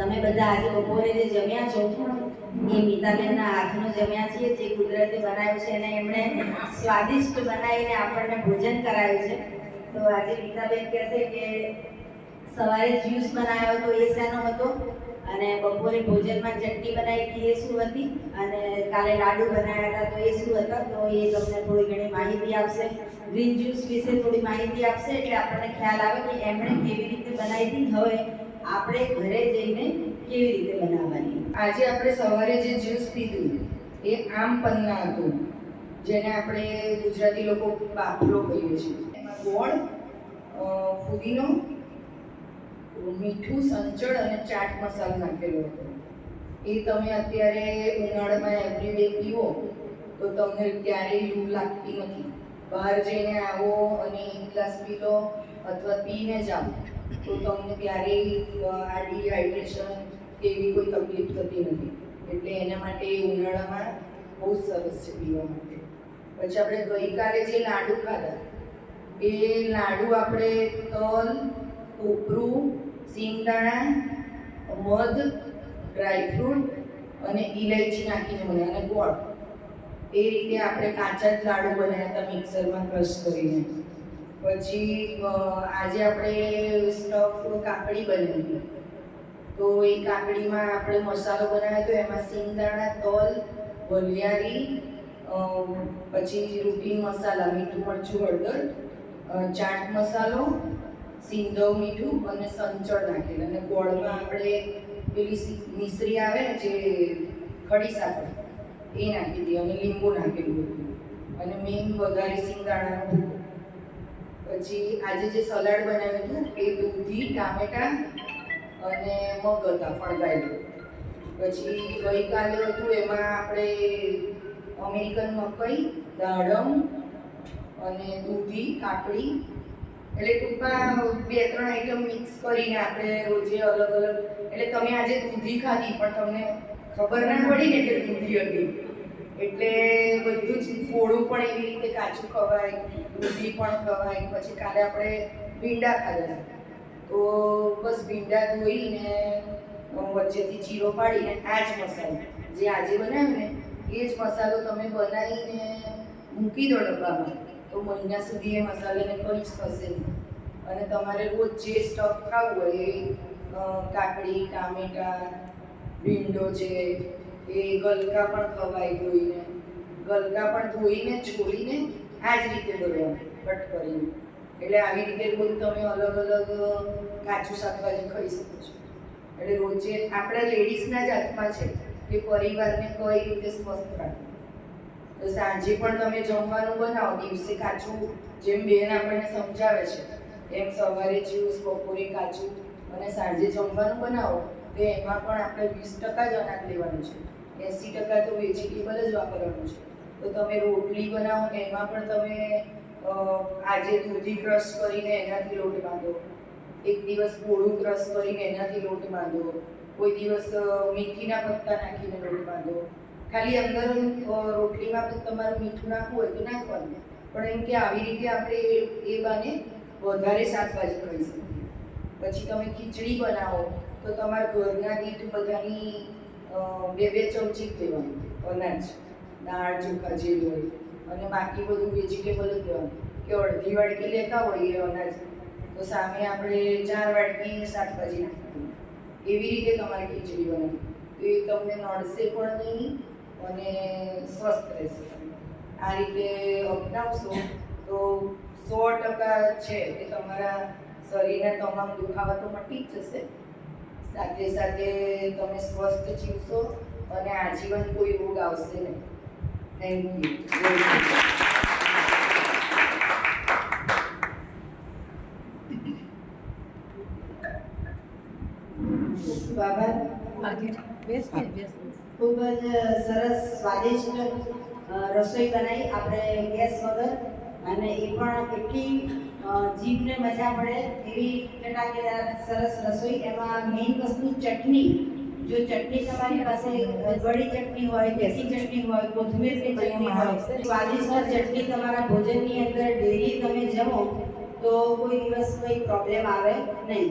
તમે બધા આજે બપોરે જે જમ્યા છો એ મીતાબેનના હાથનું જમ્યા છીએ, જે કુદરતી બનાવ્યું છે અને એમણે સ્વાદિષ્ટ બનાવીને આપણને ભોજન કરાવ્યું છે. તો આજે મીતાબેન કહેશે કે સવારે જ્યુસ બનાવ્યો હતો એ શેનો હતો, અને બપોરે ભોજનમાં ચટણી બનાવી હતી એ શું હતી, અને કાલે લાડુ બનાવ્યા હતા તો એ શું હતા. તો એ તમને થોડી ઘણી માહિતી આપશે. ગ્રીન જ્યુસ વિશે થોડી માહિતી આપશે એટલે આપણને ખ્યાલ આવે કે એમણે કેવી રીતે બનાવી હતી, હવે આપણે ઘરે જઈને કેવી રીતે બનાવવાની. આજે આપણે સવારે જે જ્યુસ પીધું એ આમ પન્ના હતું, જેને આપણે ગુજરાતી લોકો બાફલો કહીએ છીએ. એમાં ગોળ, ફુદીનો, મીઠું, સંચળ અને ચાટ મસાલો નાખેલો હતો. એ તમે અત્યારે ઉનાળામાં એવરીડે પીવો તો તમને ક્યારેય લૂ લાગતી નથી. બહાર જઈને આવો અને એક ગ્લાસ પી લો અથવા પીને જાઓ તો તમને ક્યારેય આ ડિહાઇડ્રેશન કે એવી કોઈ તકલીફ થતી નથી. એટલે એના માટે ઉનાળામાં બહુ સરસ છે પીવા માટે. પછી આપણે ગઈકાલે જે લાડુ ખાધા એ લાડુ આપણે તલ, કોપરું, સિંગદાણા, મધ, ડ્રાયફ્રૂટ અને ઇલાયચી નાખીને બનાવ્યા અને ગોળ. એ રીતે આપણે કાચા જ લાડુ બનાવ્યા હતા મિક્સરમાં ક્રશ કરીને. પછી આજે આપણે સ્ટફ કાકડી બનાવી. તો એ કાકડીમાં આપણે મસાલો બનાવ્યો તો એમાં સિંગદાણા, તલ, વલિયારી, પછી રૂટીન મસાલા મીઠું, મરચું, હળદર, ચાટ મસાલો, સિંધવ મીઠું અને સંચળ નાખેલા. અને ગોળમાં આપણે પેલી મિશ્રી આવે ને જે ખડી સાકર એ નાખી હતી અને લીંબુ નાખેલું હતું અને મેઇન વધારે સિંગદાણાનો ભૂકો. પછી આજે જે સલાડ બનાવ્યું હતું એ દૂધી, ટામેટા અને મગ હતા ફળગાયેલું. પછી ગઈકાલે હતું એમાં આપણે અમેરિકન મકાઈ, દાડમ અને દૂધી, કાકડી, એટલે ટૂંકમાં 2-3 આઈટમ મિક્સ કરીને આપણે રોજે અલગ અલગ. એટલે તમે આજે દૂધી ખાધી પણ તમને ખબર ના પડી ને કે દૂધી હતી. એટલે બધું જ ફોડું પણ એવી રીતે કાચું ખવાય, દૂધી પણ ખવાય. પછી કાલે આપણે ભીંડા ખાધા તો બસ ભીંડા ધોઈને વચ્ચેથી ચીરો પાડીને આ જ મસાલો જે આજે બનાવ્યો ને એ જ મસાલો તમે બનાવીને મૂકી દો ડબ્બામાં તો મહિના સુધી એ મસાલાને કંઈ જ થશે નહીં. અને તમારે રોજ જે સ્ટફ ખાવું હોય એ કાકડી, ટામેટા, ભીંડો છે એ ગલકા પણ ખવાય ધોઈને. ગલકા પણ ધોઈને છોડીને આ જ રીતે બનાવવાનું કટ કરીને. એટલે આવી રીતે બધું તમે અલગ અલગ કાચું શાકભાજી ખાઈ શકો છો. એટલે રોજે આપણા લેડીઝના જ હાથમાં છે કે પરિવારને કઈ રીતે સ્વસ્થ રાખવું. તો સાંજે પણ તમે જમવાનું બનાવો, દિવસે કાચું જેમ બેન આપણને સમજાવે છે એમ સવારે જ્યુસ, બપોરે કાચું અને સાંજે જમવાનું બનાવો તો એમાં પણ આપણે 20% જ અનાજ લેવાનું છે, 80% તો વેજીટેબલ જ વાપરવાનું છે. તો તમે રોટલી બનાવો એમાં પણ તમે આજે દૂધી ક્રશ કરીને એનાથી લોટ બાંધો, એક દિવસ કોળું ક્રશ કરીને એનાથી લોટ બાંધો, કોઈ દિવસ મેથીના પત્તા નાખીને લોટ બાંધો. ખાલી અંદર રોટલીમાં પણ તમારું મીઠું નાખવું હોય તો નાખવાનું, પણ એમ કે આવી રીતે આપણે એ બાને વધારે શાકભાજી ખાઈ શકીએ. પછી તમે ખીચડી બનાવો તો તમારા ઘરના દીઠ બધાની 2-2 ચમચી જ લેવાનું અનાજ, દાળ ચોખા જે હોય, અને બાકી બધું વેજીટેબલ જ લેવાનું. કે અડધી વાટકી લેતા હોઈએ અનાજ તો સામે આપણે 4 વાટકી શાકભાજી નાખવાની. એવી રીતે તમારે ખીચડી બનાવવી તો એ તમને નડશે પણ નહીં અને સ્વસ્થ રહેશે. આ રીતે અપનાવશો તો 100% છે કે તમારા શરીરના તમામ દુખાવા તો મટી જ જશે, સાથે સાથે તમે સ્વસ્થ જીવશો અને આજીવન કોઈ રોગ આવશે નહીં. Thank you. ખૂબ જ સરસ સ્વાદિષ્ટ રસોઈ બનાવી આપણે ગેસ વગર, અને એ પણ એટલી જીભને મજા પડે એવી ચટાકેદાર સરસ રસોઈ. એમાં મેઇન વસ્તુ ચટણી. જો ચટણી તમારી પાસે ગળી ચટણી હોય, દેશી ચટણી હોય, કોથમીરની ચટણી હોય, સ્વાદિષ્ટ ચટણી તમારા ભોજનની અંદર ડેલી તમે જમો તો કોઈ દિવસ કોઈ પ્રોબ્લેમ આવે નહીં.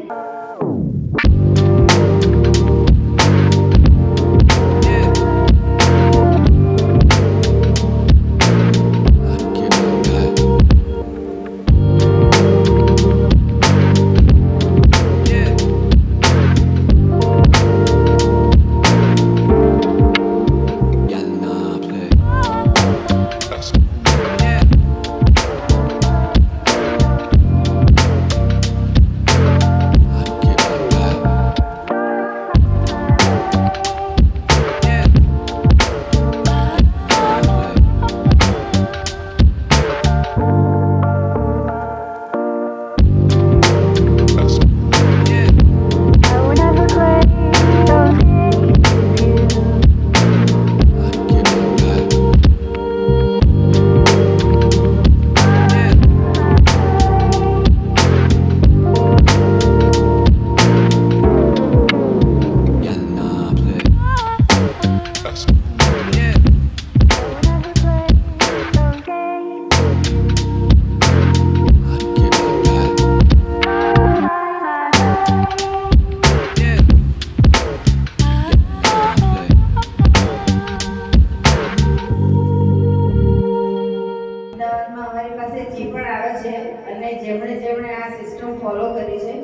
જેમણે આ સિસ્ટમ ફોલો કરી છે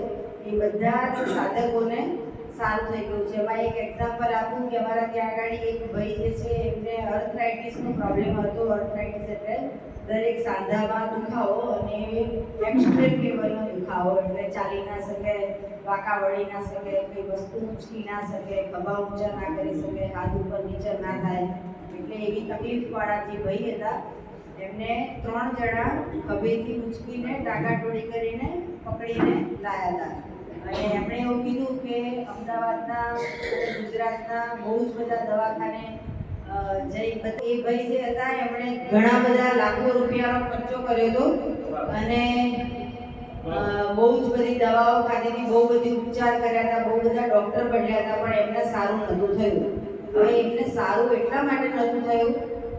એ બધા જ સાધકોને સારું થઈ ગયું છે. એમાં એક એક્ઝામ્પલ આપું કે અમારા ત્યાં આગળ એક ભાઈ જે છે એમને અર્થરાઇટિસનો પ્રોબ્લેમ હતો. અર્થરાઇટિસ એટલે દરેક સાંધામાં દુખાવો અને એક્સ્ટ્રીમ લેવલનો દુખાવો, એટલે ચાલી ના શકે, વાંકા વળી ના શકે, કોઈ વસ્તુ ઉંચકી ના શકે, ખભા ઊંચા ના કરી શકે, હાથ ઉપર નીચે ના થાય, એટલે એવી તકલીફવાળા જે ભાઈ હતા એમને 3 જણા ખભેથી ઉંચકીને ટાગાટોળી કરીને પકડીને લાયા હતા. અને એમણે એવું કીધું કે અમદાવાદના અને ગુજરાતના બહુ જ બધા દવાખાને જઈ, એ ભાઈ જે હતા એમણે ઘણા બધા લાખો રૂપિયાનો ખર્ચો કર્યો હતો અને બહુ જ બધી દવાઓ ખાધીથી, બહુ બધી ઉપચાર કર્યા હતા, બહુ બધા ડૉક્ટર બદલ્યા હતા, પણ એમને સારું નહોતું થયું. હવે એમને સારું એટલા માટે નહોતું થયું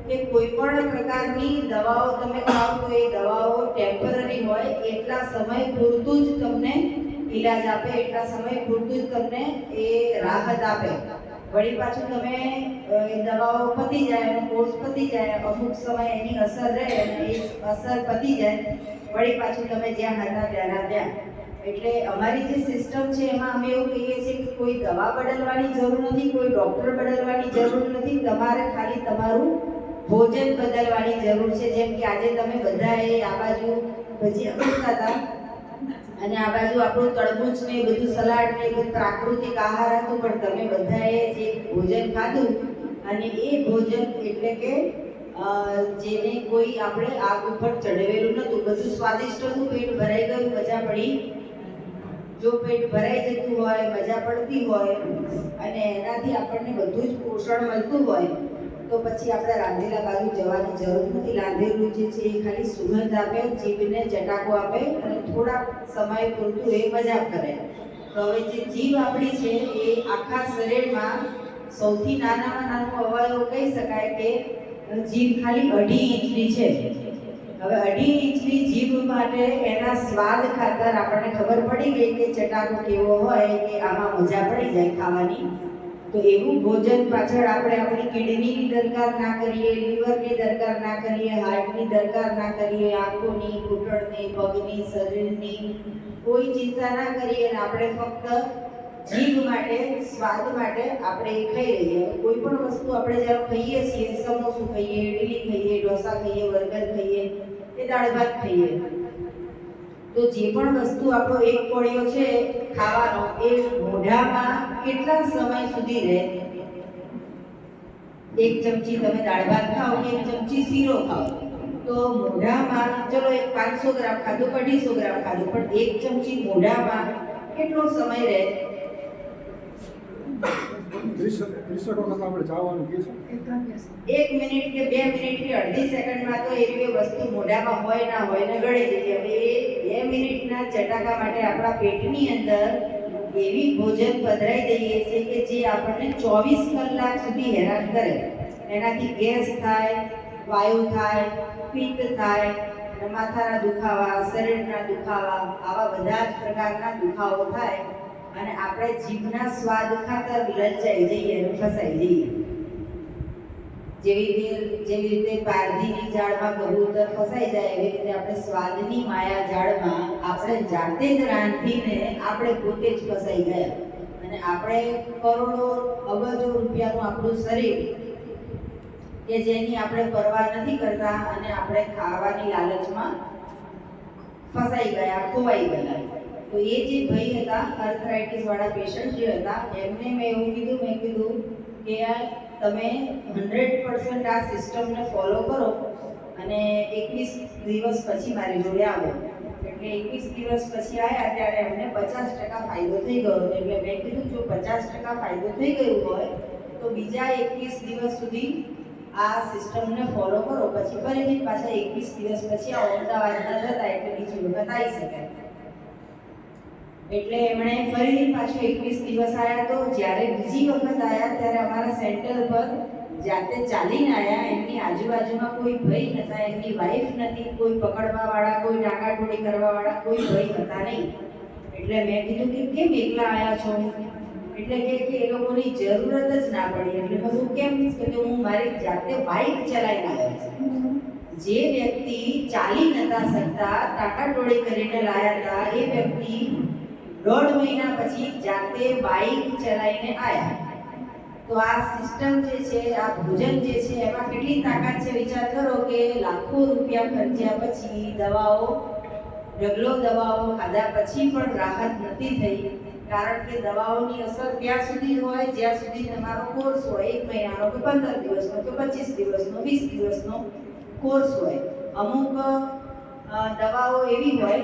કે કોઈ પણ પ્રકારની દવાઓ તમે ખાઓ તો એ દવાઓ ટેમ્પરરી હોય, એટલા સમય પૂરતું જ તમને ઈલાજ આપે, એટલા સમય પૂરતું જ તમને એ રાહત આપે. વળી પાછું તમે એ દવાઓ પતી જાય, એનો કોર્સ પતી જાય, અમુક સમય એની અસર રહે અને એ અસર પતી જાય, વળી પાછું તમે જ્યાં હતા ત્યાંના ત્યાં. એટલે અમારી જે સિસ્ટમ છે એમાં અમે એવું કહીએ છીએ કે કોઈ દવા બદલવાની જરૂર નથી, કોઈ ડૉક્ટર બદલવાની જરૂર નથી, તમારે ખાલી તમારું ભોજન બદલવાની જરૂર છે. જેમ કે આજે તમે બધાએ આ બાજુ ભજીયા ખાતા હતા અને આ બાજુ આપણું તરબૂચ ને બધું સલાડ ને બધું પ્રાકૃતિક આહાર હતું, પણ તમે બધાએ જે ભોજન ખાધું અને એ ભોજન એટલે કે જેને કોઈ આપણે આગ ઉપર ચઢવેલું નહોતું, બધું સ્વાદિષ્ટ હતું, પેટ ભરાઈ ગયું, મજા પડી. જો પેટ ભરાઈ જતું હોય, મજા પડતી હોય અને એનાથી આપણને બધું જ પોષણ મળતું હોય તો પછી આપણે રાંધેલા બાજુ જવાની જરૂર નથી. રાંધેલું જે છે એ ખાલી સુગંધ આપે, જીભને ચટાકો આપે અને થોડા સમય પૂરતું એ મજા કરે. તો હવે જે જીભ આપણી છે એ આખા શરીરમાં સૌથી નાનામાં નાનું અવયવ કહી શકાય કે જીભ ખાલી 2.5 ઇંચની છે. હવે 2.5 ઇંચની જીભ માટે એના સ્વાદ ખાતર આપણને ખબર પડી ગઈ કે ચટાકો કેવો હોય કે આમાં મજા પડી જાય ખાવાની. તો એવું ભોજન પાછળ આપણે આપણી કિડનીની દરકાર ના કરીએ, લીવરની દરકાર ના કરીએ, હાર્ટની દરકાર ના કરીએ, આંખોની, ઘૂંટણની, પગની, શરીરની કોઈ ચિંતા ના કરીએ અને આપણે ફક્ત જીભ માટે, સ્વાદ માટે આપણે એ ખાઈ રહીએ. કોઈ પણ વસ્તુ આપણે જ્યારે ખાઈએ છીએ, સમોસું ખાઈએ, ઇડલી ખાઈએ, ઢોસા ખાઈએ, બર્ગર ખાઈએ કે દાળ ભાત ખાઈએ, તો જે પણ વસ્તુ આપણો એક કોળિયો છે ખાવાનો એ મોઢામાં કેટલા સમય સુધી રહે? 1 ચમચી તમે દાળ ભાત ખાઓ કે 1 ચમચી શીરો ખાઓ તો મોઢામાં, ચલો એક 500 ગ્રામ ખાધું, 250 ગ્રામ ખાધું, પણ 1 ચમચી મોઢામાં કેટલો સમય રહે? 30 વખત આપણે ચાવવાનું કહીશું. 1 મિનિટ કે 2 મિનિટ કે અડધી સેકન્ડમાં તો એવી વસ્તુ મોઢામાં હોય ના હોય ને ગળી જઈએ. હવે એ 2 મિનિટના ચટાકા માટે આપણા પેટની અંદર એવી ભોજન પધરાઈ દઈએ છીએ કે જે આપણને 24 કલાક સુધી હેરાન કરે. એનાથી ગેસ થાય, વાયુ થાય, પિત્ત થાય, અને માથાના દુખાવા, શરીરના દુખાવા, આવા બધા જ પ્રકારના દુખાવો થાય અને આપણે જીભના સ્વાદ ખાતર લલચાઈ જઈએ અને ફસાઈ જઈએ. જેવી રીતે પારધીની જાળમાં કબૂતર ફસાઈ જાય એવી રીતે આપણે સ્વાદની માયા જાળમાં આપણે જાતે જ રાંધીને આપણે પોતે જ ફસાઈ ગયા. અને આપણે કરોડો અબજો રૂપિયાનું આપણું શરીર કે જેની આપણે પરવા નથી કરતા અને આપણે ખાવાની લાલચમાં ફસાઈ ગયા, ખોવાઈ ગયા. તો એ જે ભાઈ હતા, આર્થરાઇટિસ વાળા પેશન્ટ જે હતા, એમને મેં એવું કીધું, મેં કીધું કે તમે 100% આ સિસ્ટમને ફોલો કરો અને 21 દિવસ પછી મારી જોડે આવો. એટલે 21 દિવસ પછી આવ્યા ત્યારે અમને 50% ફાયદો થઈ ગયો. એટલે મેં કીધું જો 50% ફાયદો થઈ ગયું હોય તો બીજા 21 દિવસ સુધી આ સિસ્ટમને ફોલો કરો, પછી ફરીથી પાછા 21 દિવસ પછી આ અમદાવાદ ન જતા એટલે બીજી વખત આવી શકે. એટલે એમણે ફરીથી પાછું 21 દિવસ આવ્યા. તો જ્યારે બીજી વખત આવ્યા ત્યારે અમારા સેન્ટર પર જાતે ચાલીને આવ્યા. એમની આજુબાજુમાં કોઈ ભાઈ નહોતા, એમની વાઈફ નથી, કોઈ પકડવાવાળા, કોઈ ટાંગાટોળી કરવાવાળા કોઈ ભાઈ હતા નહીં. એટલે મેં કીધું કે કેમ એકલા આવ્યા છો? એટલે કે એ લોકોની જરૂરત જ ના પડી. એટલે મેં કીધું કેમ? કે હું મારી જાતે બાઇક ચલાવીને આવ્યો છું. જે વ્યક્તિ ચાલી નતા શકતા, ટાંગાટોળી કરીને લાયા હતા, એ વ્યક્તિ 1.5 મહિના પછી જાતે બાઇક ચલાવીને આવ્યા. તો આ સિસ્ટમ જે છે, આ ભોજન જે છે, એમાં કેટલી તાકાત છે વિચાર કરો કે લાખો રૂપિયા ખર્ચ્યા પછી દવાઓ, ઢગલો દવાઓ ખાધા પછી પણ રાહત નથી થઈ. કારણ કે દવાઓની અસર ત્યાં સુધી હોય જ્યાં સુધી તમારો કોર્સ હોય, 1 મહિનાનો કે 15 દિવસનો કે 25 દિવસનો, 20 દિવસનો કોર્સ હોય. અમુક દવાઓ એવી હોય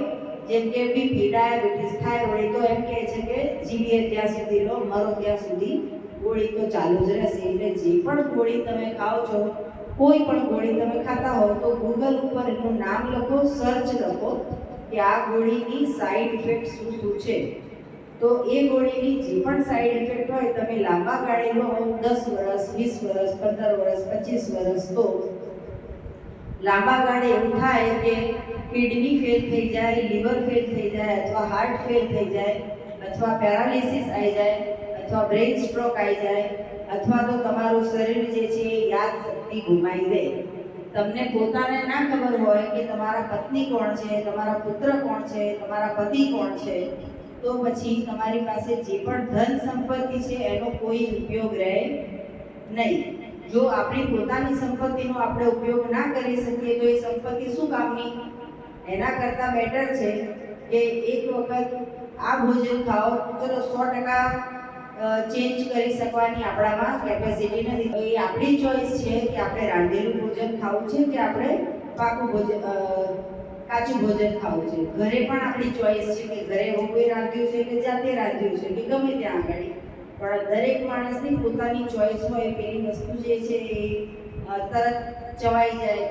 જેમ કે બીપી, ડાયાબિટીસ, થાઇરોઇડ, તો એમ કહે છે કે જીવીએ ત્યાં સુધી લો, મરો ત્યાં સુધી ગોળી તો ચાલુ જ રહેશે. એટલે જે પણ ગોળી તમે ખાઓ છો, કોઈ પણ ગોળી તમે ખાતા હો તો ગૂગલ ઉપર એનું નામ લખો, સર્ચ લખો કે આ ગોળીની સાઈડ ઇફેક્ટ શું શું છે. તો એ ગોળીની જે પણ સાઈડ ઇફેક્ટ હોય તમે લાંબા ગાળે લો, 10 વર્ષ, 20 વર્ષ, 15 વર્ષ, 25 વર્ષ, તો લાંબા ગાળે એવું થાય કે કિડની ફેલ થઈ જાય, લીવર ફેલ થઈ જાય, અથવા હાર્ટ ફેલ થઈ જાય, અથવા પેરાલિસિસ આવી જાય, અથવા બ્રેન સ્ટ્રોક આવી જાય, અથવા તો તમારું શરીર જે છે યાદ શક્તિ ગુમાવી દે. તમને પોતાને ના ખબર હોય કે તમારા પત્ની કોણ છે, તમારા પુત્ર કોણ છે, તમારા પતિ કોણ છે, તો પછી તમારી પાસે જે પણ ધન સંપત્તિ છે એનો કોઈ જ ઉપયોગ રહે નહીં. જો આપણી પોતાની સંપત્તિનો આપણે ઉપયોગ ના કરી શકીએ તો એ સંપત્તિ શું કામની? એના કરતાં બેટર છે કે એક વખત આ ભોજન ખાઓ. ચલો 100% ચેન્જ કરી શકવાની આપણામાં કેપેસિટી નથી. એ આપણી ચોઈસ છે કે આપણે રાંધેલું ભોજન ખાવું છે કે આપણે પાકું ભોજન, કાચું ભોજન ખાવું છે. ઘરે પણ આપણી ચોઈસ છે કે ઘરે કોઈ રાંધ્યું છે કે જાતે રાંધ્યું છે કે ગમે ત્યાં આગળ. પણ દરેક માણસની પોતાની ચોઈસ હોય. પેલી વસ્તુ જે છે એ તરત ચવાઈ જાય,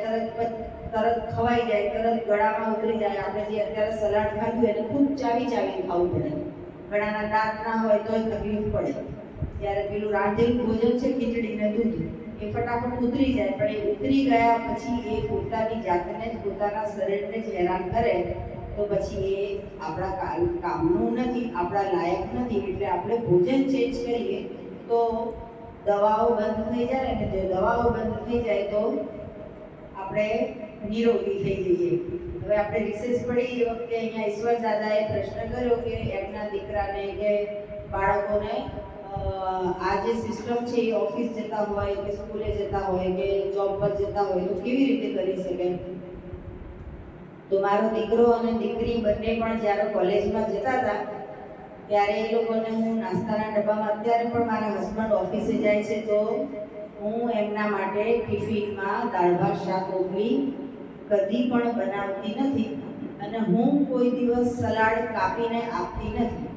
તરત ખવાઈ જાય, તરત ગળામાં ઉતરી જાય. આપણે જે અત્યારે સલાડ ખાધું એને ખૂબ ચાવીને ખાવું પડે. ઘણાના દાંત ના હોય તોય તકલીફ પડે. ત્યારે પેલું રાંધેલું ભોજન છે, ખીચડી ને દૂધ, એ ફટાફટ ઉતરી જાય. પણ એ ઉતરી ગયા પછી એ પોતાની જાતને જ, પોતાના શરીરને જ હેરાન કરે તો પછી એ આપણા કામનું નથી, આપણા લાયક નથી. એટલે આપણે ભોજન ચેન્જ કરીએ તો દવાઓ બંધ થઈ જાય, અને જો દવાઓ બંધ થઈ જાય તો આપણે નિરોગી થઈ જઈએ. હવે આપણે રિસર્ચ પડી એ વખતે અહીંયા ઈશ્વર દાદાએ પ્રશ્ન કર્યો કે એમના દીકરાને કે બાળકોને આ જે સિસ્ટમ છે એ ઓફિસ જતા હોય કે સ્કૂલે જતા હોય કે જોબ પર જતા હોય તો કેવી રીતે કરી શકે? તો મારો દીકરો અને દીકરી બંને પણ જ્યારે કોલેજમાં જતા હતા ત્યારે એ લોકોને હું નાસ્તાના ડબ્બામાં, અત્યારે પણ મારા હસબન્ડ ઓફિસે જાય છે તો હું એમના માટે ટિફિનમાં દાળ ભાત શાક રોટલી કદી પણ બનાવતી નથી, અને હું કોઈ દિવસ સલાડ કાપીને આપતી નથી.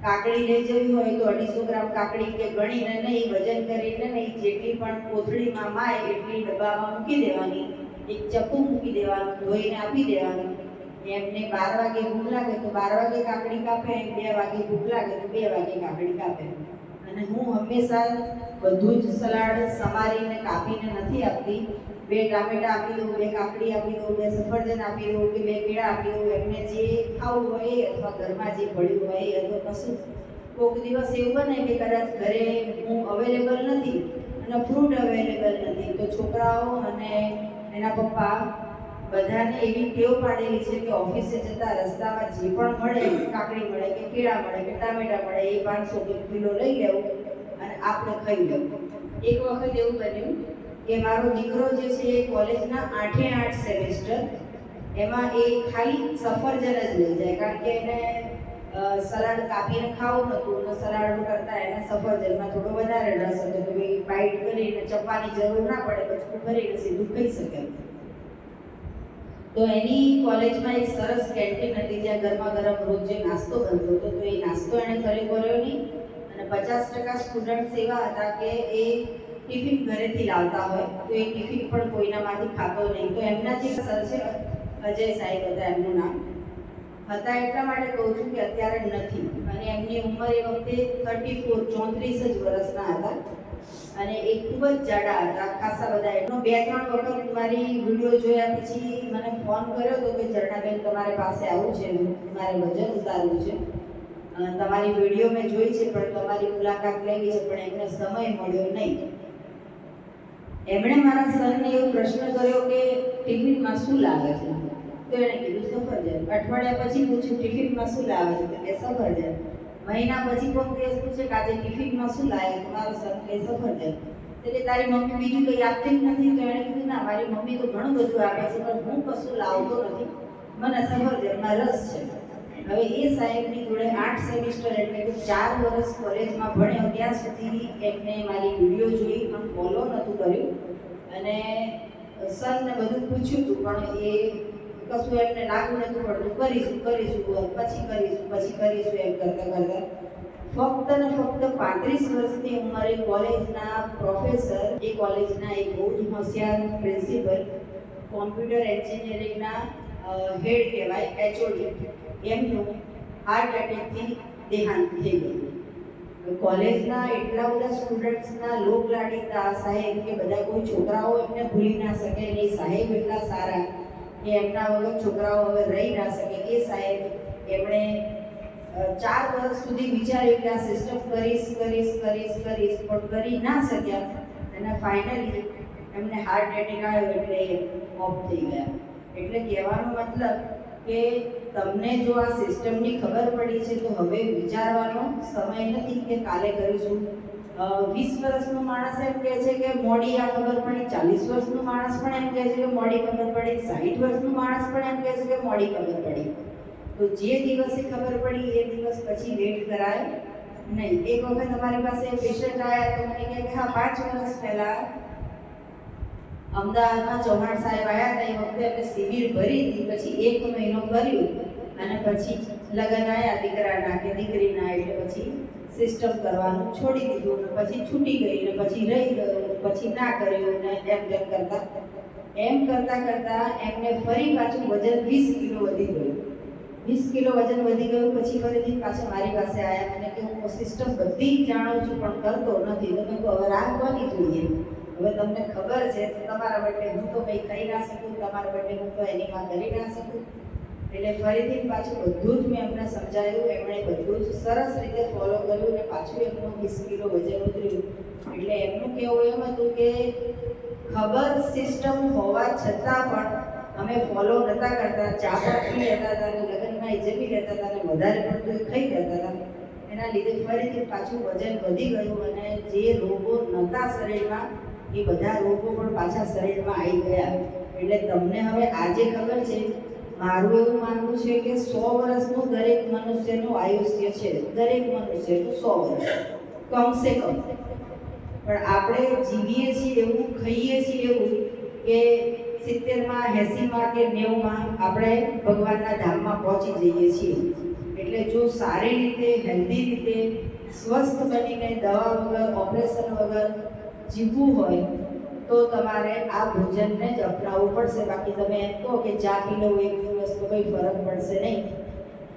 કાકડી લઈ જવી હોય તો 250 ગ્રામ કાકડી કે ગણીને નહીં, વજન કરીને નહીં, જેટલી પણ કોથળીમાં માય એટલી ડબ્બામાં મૂકી દેવાની, એક ચપ્પુ મૂકી દેવાનું, ધોઈને આપી દેવાનું. એમને 12 વાગે ભૂખ લાગે તો 12 વાગે કાકડી કાપે, 2 વાગે ભૂખ લાગે તો 2 વાગે કાકડી કાપે. અને હું હંમેશા બધું જ સલાડ સમારીને કાપીને નથી આપતી. 2 ટામેટા આપી દઉં, 2 કાકડી આપી દઉં, 2 સફરજન આપી દઉં કે 2 કેળા આપી દઉં. એમને જે ખાવું હોય એ, અથવા ઘરમાં જે પડ્યું હોય એ, અથવા કશું કોઈક દિવસ એવું બને કે કદાચ ઘરે હું અવેલેબલ નથી અને ફ્રૂટ અવેલેબલ નથી, તો છોકરાઓ અને એના પપ્પા બધાને એવી ટેવ પાડેલી છે કે ઓફિસે જતા રસ્તામાં જે પણ મળે, કાકડી મળે કે કેળા મળે કે ટામેટા મળે, એ 500 કિલો લઈ લેવું અને આપણે ખાઈ લેવું. એક વખત એવું બન્યું કે મારો દીકરો જે છે એ કોલેજના 8 સેમેસ્ટર, એમાં એ ખાલી સફરજન જ લઈ જાય, કારણ કે એને સલાડ કાપીને ખાવું નહોતું અને સલાડ કરતાં એને સફરજનમાં થોડો વધારે રસ હતો, તો એ બાઈટ કરીને ચપ્પાની જરૂર ના પડે, પછી ભરીને સીધું ખાઈ શકે. તો એની કોલેજમાં એક સરસ કેન્ટીન હતી જ્યાં ગરમા ગરમ રોજ જે નાસ્તો બનતો હતો. તો એ નાસ્તો એણે કર્યો નહીં, અને 50% સ્ટુડન્ટ્સ એવા હતા કે એ ટિફિન ઘરેથી લાવતા હોય, તો એ ટિફિન પણ કોઈનામાંથી ખાતો નહીં. તો એમના જે સર છે, અજય સાહેબ હતા એમનું નામ, હતા એટલા માટે કહું છું કે અત્યારે નથી, અને એમની ઉંમર એ વખતે 34 જ વર્ષના હતા, અને એ ખૂબ જ જાડા હતા, ખાસા બધા. એનો 2-3 વખત મારી વિડીયો જોયા પછી મને ફોન કર્યો હતો કે ઝરણાબેન તમારે પાસે આવું છે, મારે વજન ઉતારવું છે, તમારી વિડીયો મેં જોઈ છે પણ તમારી મુલાકાત લેવી છે, પણ એમને સમય મળ્યો નહીં. એમણે મારા સરને એવો પ્રશ્ન કર્યો કે ટિફિનમાં શું લાગે છે? તો એણે કીધું સફરજન. અઠવાડિયા પછી પૂછ્યું ટિફિનમાં શું લાવે છે? તો કે સફરજન. મહિના પછી કોઈક દિવસ પૂછે કે આજે ટિફિનમાં શું લાવે? તમારો સર કે સફરજન. એટલે તારી મમ્મી બીજું કંઈ આપતી જ નથી? તો એણે કીધું ના, મારી મમ્મી તો ઘણું બધું આપે છે પણ હું કશું લાવતો નથી, મને સફરજનમાં રસ છે. હવે એ સાહેબની જોડે 8 સેમિસ્ટર એટલે કે 4 વર્ષ કોલેજમાં ભણ્યો, ત્યાં સુધી એમને મારી વિડીયો જોઈ પણ ફોલો નહોતું કર્યું, અને સરને બધું પૂછ્યું હતું પણ એ કશું એમને લાગુ નહોતું પડતું. કરીશું પછી કરીશું એમ કરતાં ફક્ત ને ફક્ત 35 વર્ષની ઉંમરે કોલેજના પ્રોફેસર, એ કોલેજના એક બહુ જ હોશિયાર પ્રિન્સિપલ, કોમ્પ્યુટર એન્જિનિયરિંગના હેડ કહેવાય, HOD, એમનું હાર્ટ એટેકથી દેહાંત થઈ ગયું. કોલેજના એટલા બધા સ્ટુડન્ટ્સના લોકલાડીતા સાહેબ કે બધા કોઈ છોકરાઓ એમને ભૂલી ના શકે, એ સાહેબ એટલા સારા કે એમના વગર છોકરાઓ હવે રહી ના શકે. એ સાહેબ એમણે 4 વર્ષ સુધી વિચાર્યું કે આ સિસ્ટમ કરીશ પણ કરી ના શક્યા, અને ફાઇનલી એમને હાર્ટ એટેક આવ્યો એટલે ઓફ થઈ ગયા. એટલે કહેવાનો મતલબ કે તમને જો આ સિસ્ટમની ખબર પડી છે તો હવે વિચારવાનો સમય નથી કે કાલે કરીશું. 20 વર્ષનો માણસ એમ કહે છે કે મોડી આ ખબર પડી, 40 વર્ષનો માણસ પણ એમ કહે છે કે મોડી ખબર પડી, 60 વર્ષનો માણસ પણ એમ કહે છે કે મોડી ખબર પડી. તો જે દિવસે ખબર પડી એ દિવસ પછી વેટ કરાય નહીં. એક વખત અમારી પાસે પેશન્ટ આવ્યા તો મને કહે કે હા 5 વર્ષ પહેલાં અમદાવાદમાં ચૌહાણ સાહેબ આવ્યા હતા, એ વખતે અમે શિબિર ભરી હતી, પછી 1 મહિનો કર્યું અને પછી લગ્ન આવ્યા દીકરાના કે દીકરીના, એટલે પછી સિસ્ટમ કરવાનું છોડી દીધું, ને પછી છૂટી ગઈ, ને પછી રહી ગયું, પછી ના કર્યું, ને એમ કરતાં એમને ફરી પાછું વજન 20 કિલો વધી ગયું. 20 કિલો વજન વધી ગયું પછી ફરીથી પાછા મારી પાસે આવ્યા, મને કે હું સિસ્ટમ બધી જાણું છું પણ કરતો નથી. તો મેં કહું હવે રાખવાની જોઈએ, હવે તમને ખબર છે તો તમારા બદલે હું તો કંઈ કરી ના શકું, તમારા બદલે હું તો એની માં કરી ના શકું. એટલે ફરીથી પાછું બધું જ મેં એમને સમજાવ્યું, એમણે બધું જ સરસ રીતે ફોલો કર્યું, અને પાછું એમનું 20 કિલો વજન ઉતર્યું. એટલે એમનું કહેવું એમ હતું કે ખબર સિસ્ટમ હોવા છતાં પણ અમે ફોલો નહોતા કરતા, ચા પી લેતા હતા, લગ્નમાં જમી લેતા હતા, અને વધારે પડતું ખાઈ લેતા હતા. એના લીધે ફરીથી પાછું વજન વધી ગયું, અને જે રોગો નહોતા શરીરમાં એ બધા રોગો પણ પાછા શરીરમાં આવી ગયા. એટલે તમને હવે આજે ખબર છે, મારું એવું માનવું છે કે 100 વર્ષનું દરેક મનુષ્યનું આયુષ્ય છે, દરેક મનુષ્યનું 100 વર્ષ કમસે કમ. પણ આપણે જીવીએ છીએ એવું, ખાઈએ છીએ એવું કે 70માં 80માં કે 90માં આપણે ભગવાનના ધામમાં પહોંચી જઈએ છીએ. એટલે એટલે જો સારી રીતે હેલ્ધી રીતે સ્વસ્થ બનીને દવા વગર ઓપરેશન વગર જીવવું હોય તો તમારે આ ભોજનને જ અપનાવવું પડશે. બાકી તમે એમ કહો કે ચા પી લો એક દિવસ તો કંઈ ફરક પડશે નહીં,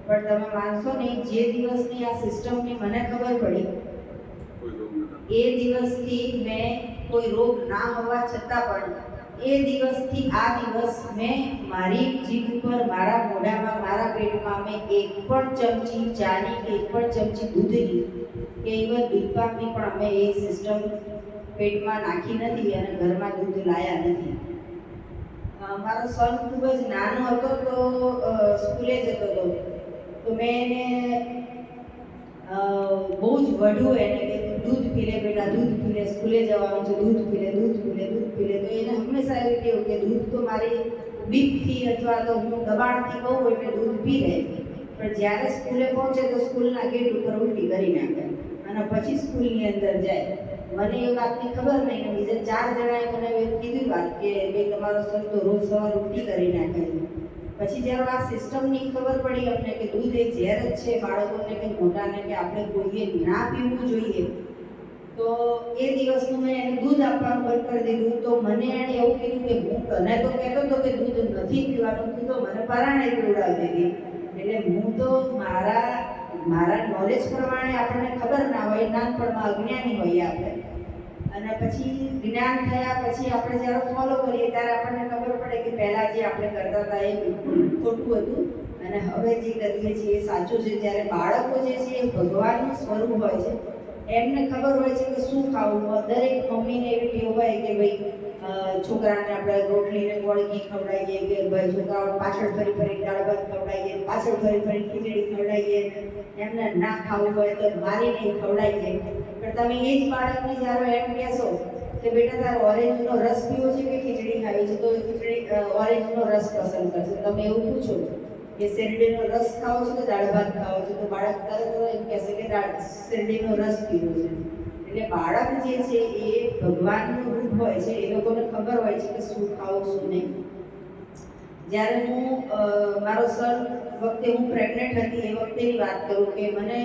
પણ તમે માનશો નહીં, જે દિવસની આ સિસ્ટમની મને ખબર પડી એ દિવસથી મેં કોઈ રોગ ના હોવા છતાં પણ એ દિવસથી આ દિવસ મેં મારી જીભ ઉપર, મારા મોઢામાં, મારા પેટમાં મેં એક પણ ચમચી ચાની કે એક પણ ચમચી દૂધની કે ઇવન દૂધપાકની પણ અમે એ સિસ્ટમ પેટમાં નાખી નથી અને ઘરમાં દૂધ લાયા નથી. મારો સન ખૂબ જ નાનો હતો તો સ્કૂલે જતો હતો તો મેં એને બહુ જ વઢું એને કે દૂધ પી લે બેટા, દૂધ પી લે, સ્કૂલે જવાનું છે, દૂધ પી લે, દૂધ પી લે, દૂધ પી લે. તો એને હંમેશા એવું કહેવું કે દૂધ તો મારી બીકથી અથવા તો હું દબાણથી કહું એટલે દૂધ પી લે, પણ જ્યારે સ્કૂલે પહોંચે તો સ્કૂલના ગેટ ઉપર ઉલટી કરી નાખે અને પછી સ્કૂલની અંદર જાય. મને એ વાતની ખબર નહીં, બીજા 4 જણાએ મને એવું કીધું વાત કે ભાઈ તમારો સર તો રોજ સવારે ઉલટી કરી નાખે છે. પછી જ્યારે આ સિસ્ટમની ખબર પડી અમને કે દૂધ એ ઝેર જ છે બાળકોને કે મોટાને, કે આપણે કોઈએ ના પીવું જોઈએ, તો એ દિવસનું મેં એને દૂધ આપવાનું બંધ કરી દીધું. તો મને એણે એવું કીધું કે હું તને તો કહેતો હતો કે દૂધ નથી પીવાનું, તું તો મને પરાણે પીવડાવી દીધી. એટલે હું તો મારા નોલેજ પ્રમાણે આપણને ખબર ના હોય, નાનપણમાં અજ્ઞાની હોઈએ આપણે, અને પછી જ્ઞાન થયા પછી આપણે જ્યારે ફોલો કરીએ ત્યારે આપણને ખબર પડે કે પહેલાં જે આપણે કરતા હતા એ બિલકુલ ખોટું હતું અને હવે જે કરીએ છીએ એ સાચું છે. જ્યારે બાળકો જે છે એ ભગવાનનું સ્વરૂપ હોય છે, એમને ખબર હોય છે કે શું ખાવું. દરેક મમ્મીને એવી ટેવ હોય કે ભાઈ છોકરાને આપણે રોટલીને ગોળ ઘી ખવડાવીએ, કે ભાઈ છોકરાઓ પાછળ ફરી ફરી દાળ ભાત ખવડાવીએ, પાછળ ફરી ફરી ખીચડી ખવડાવીએ, એમને ના ખાવું હોય તો મારીને ખવડાવીએ. પણ તમે એ જ બાળકને જ્યારે એમ કહેશો કે બેટા તારે ઓરેન્જનો રસ પીવો છે કે ખીચડી ખાવી છે, તો ઓરેન્જનો રસ પસંદ કરશે. તમે એવું પૂછો કે શેરડીનો રસ ખાવો છે તો દાળ ભાત ખાવો છે, તો બાળક તરત એમ કહેશે કે શેરડીનો રસ પીવો છે. એટલે બાળક જે છે એ ભગવાનનું રૂપ હોય છે, એ લોકોને ખબર હોય છે કે શું ખાવું શું નહીં. જ્યારે હું મારો સન વખતે હું પ્રેગ્નન્ટ હતી એ વખતેની વાત કરું કે મને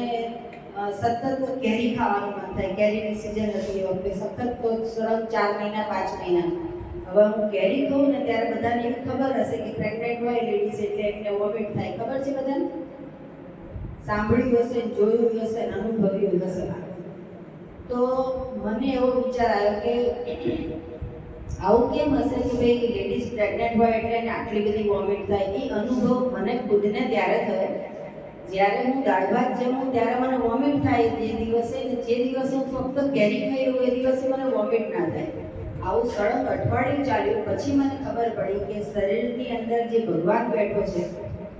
સતત કેરી ખાવાનું મન થાય. કેરીની સિઝન હતી એ વખતે, સતત તો સળંગ 4 મહિના 5 મહિના. હવે હું કેરી ખાઉં ને ત્યારે બધાને એવી ખબર હશે કે પ્રેગ્નન્ટ હોય લેડીઝ એટલે એમને વોમિટ થાય, ખબર છે બધાને? સાંભળ્યું હશે, જોયું હશે, અનુભવ્યું હશે. તો મને એવો વિચાર આવ્યો કે આવું કેમ હશે કે ભાઈ લેડીઝ પ્રેગ્નન્ટ હોય એટલે એને આટલી બધી વોમિટ થાય. એ અનુભવ મને ખુદને ત્યારે થયો જ્યારે હું દાળ ભાત જમું ત્યારે મને વોમિટ થાય જે દિવસે હું ફક્ત કેરી ખાઈ લઉં એ દિવસે મને વોમિટ ના થાય. આવું સળંગ અઠવાડિયું ચાલ્યું. પછી મને ખબર પડી કે શરીરની અંદર જે ભગવાન બેઠો છે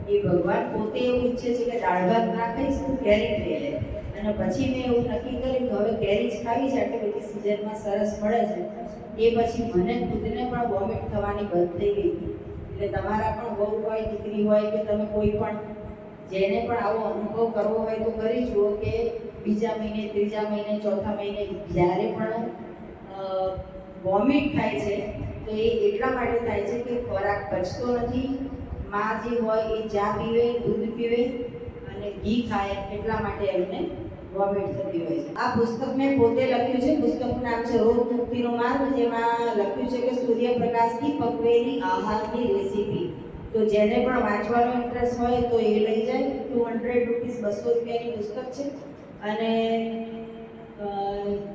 એ ભગવાન પોતે એવું ઈચ્છે છે કે દાળ ભાત ના ખાઈશ તું કેરી ખાઈ લે. અને પછી મેં એવું નક્કી કર્યું કે હવે કેરી જ ખાવી છે, આટલી બધી સિઝનમાં સરસ મળે છે. એ પછી મને ખુદને પણ વોમિટ થવાની બંધ થઈ ગઈ. એટલે તમારા પણ વહુ હોય, દીકરી હોય કે તમે કોઈ પણ જેને પણ આવો અનુભવ કરવો હોય તો કરી જુઓ કે બીજા મહિને, ત્રીજા મહિને, ચોથા મહિને જ્યારે પણ વોમિટ થાય છે તો એ એટલા માટે થાય છે કે ખોરાક પચતો નથી. માં જે હોય એ ચા પીવે, દૂધ પીવે અને ઘી ખાય, એટલા માટે એમને વોમિટ થતી હોય છે. આ પુસ્તક મેં પોતે લખ્યું છે. પુસ્તકનું નામ છે રોગ મુક્તિનો માર્ગ, જેમાં લખ્યું છે કે સૂર્યપ્રકાશથી પકવેલી આહારની રેસીપી. તો જેને પણ વાંચવાનો ઇન્ટરેસ્ટ હોય તો એ લઈ જાય. 200 રૂપીસ, 200 રૂપિયાની પુસ્તક છે. અને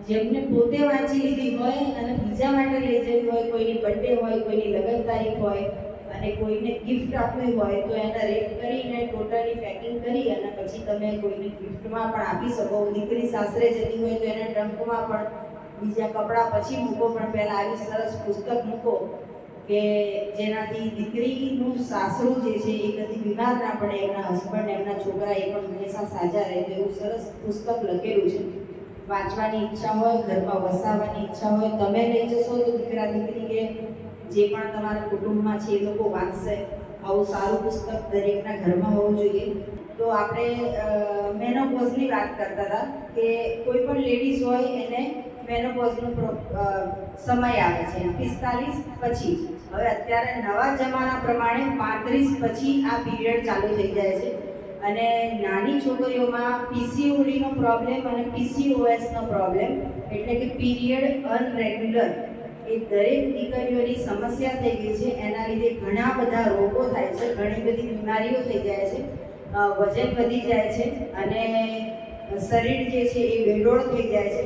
જેમને પોતે વાંચી લીધી હોય અને બીજા માટે લઈ જવી હોય, કોઈની બર્થડે હોય, કોઈની લગ્ન તારીખ હોય અને કોઈને ગિફ્ટ આપવી હોય તો એને રેટ કરીને ટોટલી પેકિંગ કરી અને પછી તમે કોઈને ગિફ્ટમાં પણ આપી શકો. દીકરી સાસરે જતી હોય તો એને ટ્રંકમાં પણ બીજા કપડાં પછી મૂકો, પણ પહેલાં આવી સરસ પુસ્તક મૂકો કે જેનાથી દીકરીનું સાસરું જે છે એ કદી બીમાર ના પડે, એમના હસબન્ડ, એમના છોકરા એ પણ હંમેશા સાજા રહે. તો એવું સરસ પુસ્તક લખેલું છે. વાંચવાની ઈચ્છા હોય, ઘરમાં વસાવવાની ઈચ્છા હોય, તમે લઈ જશો તો દીકરા દીકરી કે જે પણ તમારા કુટુંબમાં છે એ લોકો વાંચશે. આવું સારું પુસ્તક દરેકના ઘરમાં હોવું જોઈએ. તો આપણે મેનોપોઝની વાત કરતા હતા કે કોઈ પણ લેડીઝ હોય એને મેનોપોઝનો સમય આવે છે 45 પછી. હવે અત્યારે નવા જમાના પ્રમાણે 35 પછી આ પીરિયડ ચાલુ થઈ જાય છે અને નાની છોકરીઓમાં પીસીઓડીનો પ્રોબ્લેમ અને પીસીઓએસનો પ્રોબ્લેમ એટલે કે પીરિયડ અનરેગ્યુલર એ દરેક દીકરીઓની સમસ્યા થઈ ગઈ છે. એના લીધે ઘણા બધા રોગો થાય છે, ઘણી બધી બીમારીઓ થઈ જાય છે, વજન વધી જાય છે અને શરીર જે છે એ બેડોળ થઈ જાય છે.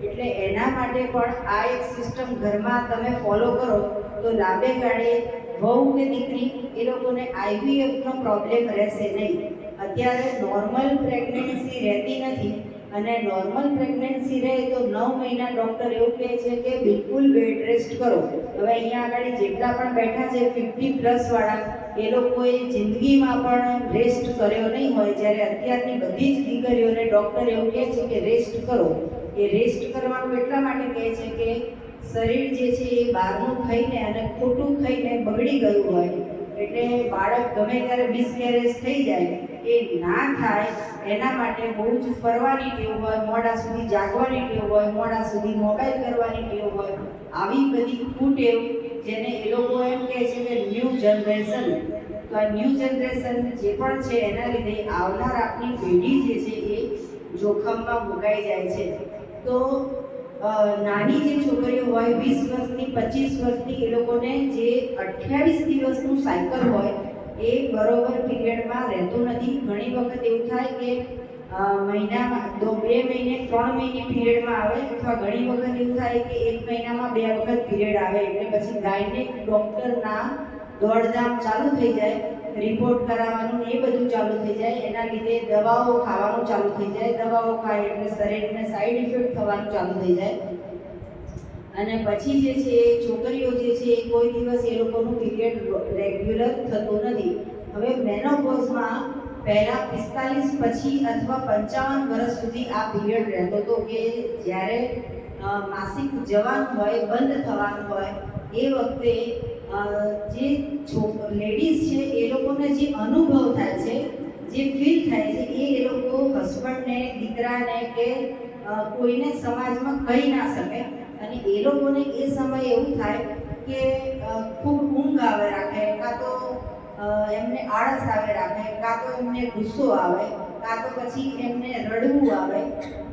એટલે એના માટે પણ આ એક સિસ્ટમ ઘરમાં તમે ફોલો કરો તો લાંબે ગાળે વહુ કે દીકરી એ લોકોને આઈવીએફનો પ્રોબ્લેમ રહેશે નહીં. અત્યારે નોર્મલ પ્રેગ્નન્સી રહેતી નથી અને નોર્મલ પ્રેગ્નન્સી રહે તો 9 મહિના ડૉક્ટર એવું કહે છે કે બિલકુલ બેડ રેસ્ટ કરો. હવે અહીંયા આગળ જેટલા પણ બેઠા છે 50+ વાળા એ લોકોએ જિંદગીમાં પણ રેસ્ટ કર્યો નહીં હોય, જ્યારે અત્યારની બધી જ દીકરીઓને ડૉક્ટર એવું કહે છે કે રેસ્ટ કરો. એ રેસ્ટ કરવાનું એટલા માટે કહે છે કે શરીર જે છે એ બહારનું ખાઈને અને ખોટું ખાઈને બગડી ગયું હોય, એટલે બાળક ગમે ત્યારે મિસકેરેજ થઈ જાય એ ના થાય એના માટે બહુ જ ફરવાની ટેવ હોય, મોડા સુધી જાગવાની ટેવ હોય, મોડા સુધી મોબાઈલ કરવાની ટેવ હોય, આવી બધી કુટેવ જેને એ લોકો એમ કહે છે કે ન્યૂ જનરેશન. તો આ ન્યૂ જનરેશન જે પણ છે એના લીધે આવનાર આપણી પેઢી જે છે એ જોખમમાં મુકાઈ જાય છે. તો નાની જે છોકરીઓ હોય 20 વર્ષની 25 વર્ષની એ લોકોને જે 28 દિવસનું સાયકલ હોય એ બરોબર પીરિયડમાં રહેતું નથી. ઘણી વખત એવું થાય કે મહિનામાં 2 મહિને 3 મહિને પીરિયડમાં આવે, અથવા ઘણી વખત એવું થાય કે 1 મહિનામાં 2 વખત પીરિયડ આવે. એટલે પછી ગાયનેક ડૉક્ટરના દોડધામ ચાલુ થઈ જાય, રિપોર્ટ કરાવવાનું એ બધું ચાલુ થઈ જાય. એના લીધે દવાઓ ખાવાનું ચાલુ થઈ જાય, દવાઓ ખાય એટલે શરીરને સાઈડ ઇફેક્ટ થવાનું ચાલુ થઈ જાય. અને પછી જે છે એ છોકરીઓ જે છે એ કોઈ દિવસ એ લોકોનું પીરિયડ રેગ્યુલર થતું નથી. હવે મેનોપોઝમાં પહેલાં 45 પછી અથવા 55 વર્ષ સુધી આ પીરિયડ રહેતો હતો કે જ્યારે માસિક જવાનું હોય, બંધ થવાનું હોય એ વખતે જે લેડીઝ છે એ લોકોને જે અનુભવ થાય છે, જે ફીલ થાય છે એ લોકો હસબન્ડને, દીકરાને કે કોઈને સમાજમાં કહી ના શકે. અને એ લોકોને એ સમયે એવું થાય કે ખૂબ ઊંઘ આવે રાખે, કાં તો એમને આળસ આવે રાખે, કાં તો એમને ગુસ્સો આવે, કાં તો પછી એમને રડવું આવે,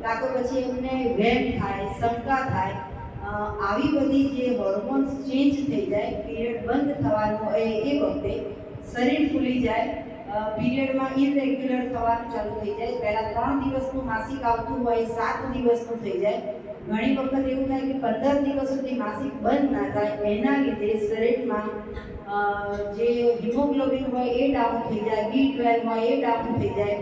કાં તો પછી એમને વહેમ થાય, શંકા થાય. આવી બધી જે હોર્મોન્સ ચેન્જ થઈ જાય, પીરિયડ બંધ થવાનું હોય એ વખતે શરીર ફૂલી જાય, પીરિયડમાં ઇરેગ્યુલર થવાનું ચાલુ થઈ જાય. પહેલાં 3 દિવસનું માસિક આવતું હોય 7 દિવસનું થઈ જાય. ઘણી વખત એવું થાય કે 15 દિવસ સુધી માસિક બંધ ના થાય. એના લીધે શરીરમાં જે હિમોગ્લોબિન હોય એ ડાઉન થઈ જાય, B12 હોય એ ડાઉન થઈ જાય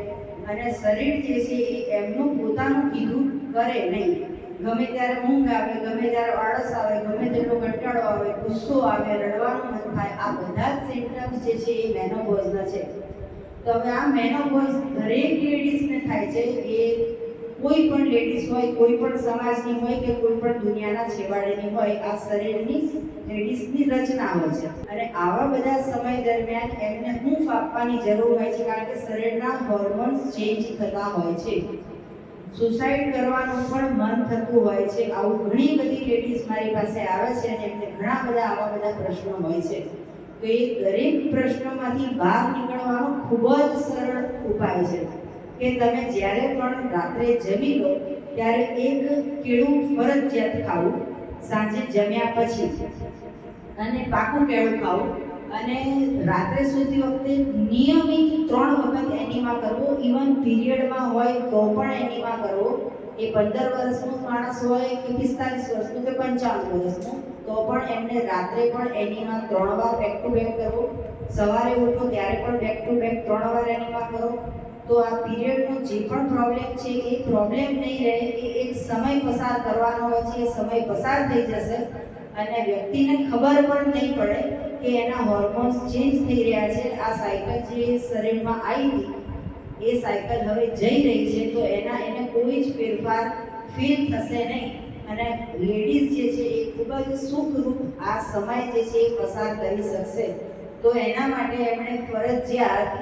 અને શરીર જે છે એ એમનું પોતાનું કીધું કરે નહીં. ગમે ત્યારે ઊંઘ આવે, ગમે ત્યારે આળસ આવે, ગમે તેટલો કંટાળો આવે, ગુસ્સો આવે, રડવાનું મન થાય. આ બધા જ સિમ્પટમ્સ જે છે એ મેનોપોઝના છે. તો હવે આ મેનોપોઝ દરેક લેડીઝને થાય છે. એ કોઈ પણ લેડીઝ હોય, કોઈ પણ સમાજની હોય કે કોઈ પણ દુનિયાના છેવાડેની હોય, આ શરીરની લેડીઝની રચના હોય છે. અને આવા બધા સમય દરમિયાન એમને હૂંફ આપવાની જરૂર હોય છે, કારણ કે શરીરના હોર્મોન્સ ચેન્જ થતા હોય છે. સુસાઇડ કરવાનું પણ મન થતું હોય છે. આવું ઘણી બધી લેડીઝ મારી પાસે આવે છે અને એમને ઘણા બધા આવા બધા પ્રશ્નો હોય છે. તો એ દરેક પ્રશ્નોમાંથી બહાર નીકળવાનો ખૂબ જ સરળ ઉપાય છે કે તમે જ્યારે પણ રાત્રે જમી લો ત્યારે એક કેળું ફરજિયાત ખાવું સાંજે જમ્યા પછી, અને પાકું કેળું ખાવું. અને રાત્રે સૂતી વખતે નિયમિત 3 વખત એનીમા કરવો. ઇવન પીરિયડમાં હોય તો પણ એનીમા કરવો. એ 15 વર્ષનો માણસ હોય કે 45 વર્ષનો કે 55 વર્ષનો, તો પણ એમને રાત્રે પણ એનીમા 3 વાર બેક ટુ બેક કરવો. સવારે ઉઠો ત્યારે પણ બેક ટુ બેક 3 વાર એનીમા કરો. તો આ પીરિયડનો જે પણ પ્રોબ્લેમ છે એ પ્રોબ્લેમ નહીં રહે. એ એક સમય પસાર કરવાનો હોય છે, એ સમય પસાર થઈ જશે અને વ્યક્તિને ખબર પણ નહીં પડે કે એના હોર્મોન્સ ચેન્જ થઈ રહ્યા છે. આ સાયકલ જે શરીરમાં આવી હતી એ સાયકલ હવે જઈ રહી છે, તો એને કોઈ જ ફેરફાર ફીલ થશે નહીં. અને લેડીઝ જે છે એ ખૂબ જ સુખરૂપ આ સમય જે છે એ પસાર કરી શકશે. તો એના માટે એમણે ફરજિયાત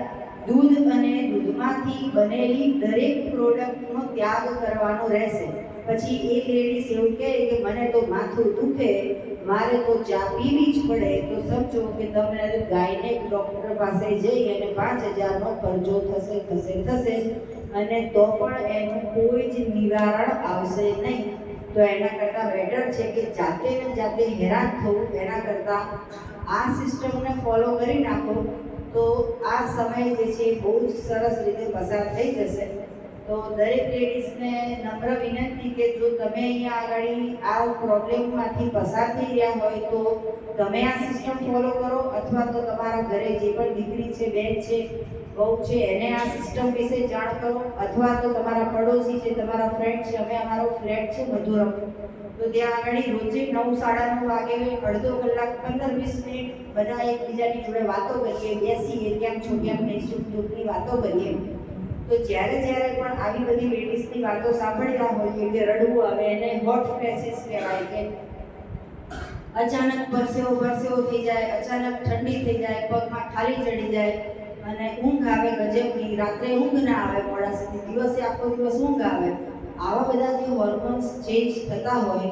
દૂધ અને દૂધમાંથી બનેલી દરેક પ્રોડક્ટનો ત્યાગ કરવાનો રહેશે. પછી એ લેડીઝ એવું કહે કે મને તો માથું દુખે, મારે તો ચા પીવી જ પડે, તો સમજો કે તમને ગાયનેક ડૉક્ટર પાસે જઈ અને 5,000નો ખર્ચો થશે અને તો પણ એનું કોઈ જ નિવારણ આવશે નહીં. તો એના કરતાં બેટર છે કે જાતે ને જાતે હેરાન થવું એના કરતાં આ સિસ્ટમને ફોલો કરી નાખો તો આ સમય જે છે એ બહુ જ સરસ રીતે પસાર થઈ જશે. તો દરેક લેડીઝને નમ્ર વિનંતી કે જો તમે અહીંયા આગળ આ પ્રોબ્લેમમાંથી પસાર થઈ રહ્યા હોય તો તમે આ સિસ્ટમ ફોલો કરો, અથવા તો તમારા ઘરે જે પણ દીકરી છે, બેન છે, બહુ છે એને આ સિસ્ટમ વિશે જાણ કરો, અથવા તો તમારા પડોશી છે, તમારા ફ્રેન્ડ છે. અમે અમારો ફ્લેટ છે મધુરમ, તો ત્યાં આગળ રોજે 9, 9:30 વાગે અડધો કલાક 15-20 મિનિટ બધા એકબીજાની જોડે વાતો કરીએ, બેસીએ, કેમ છો, કેમ નહીં, સુખ દુઃખની વાતો કરીએ. તો જ્યારે પણ આવી બધી લેડીઝની વાતો સાંભળ્યા હોઈએ કે રડવું આવે, એને હોટ ફ્લેશિસ કહેવાય, કે અચાનક પરસેવો થઈ જાય, અચાનક ઠંડી થઈ જાય, પગમાં ખાલી ચડી જાય અને ઊંઘ આવે ગજબની, રાત્રે ઊંઘ ના આવે મોડા સુધી, દિવસે આખો દિવસ ઊંઘ આવે, આવા બધા જે હોર્મોન્સ ચેન્જ થતા હોય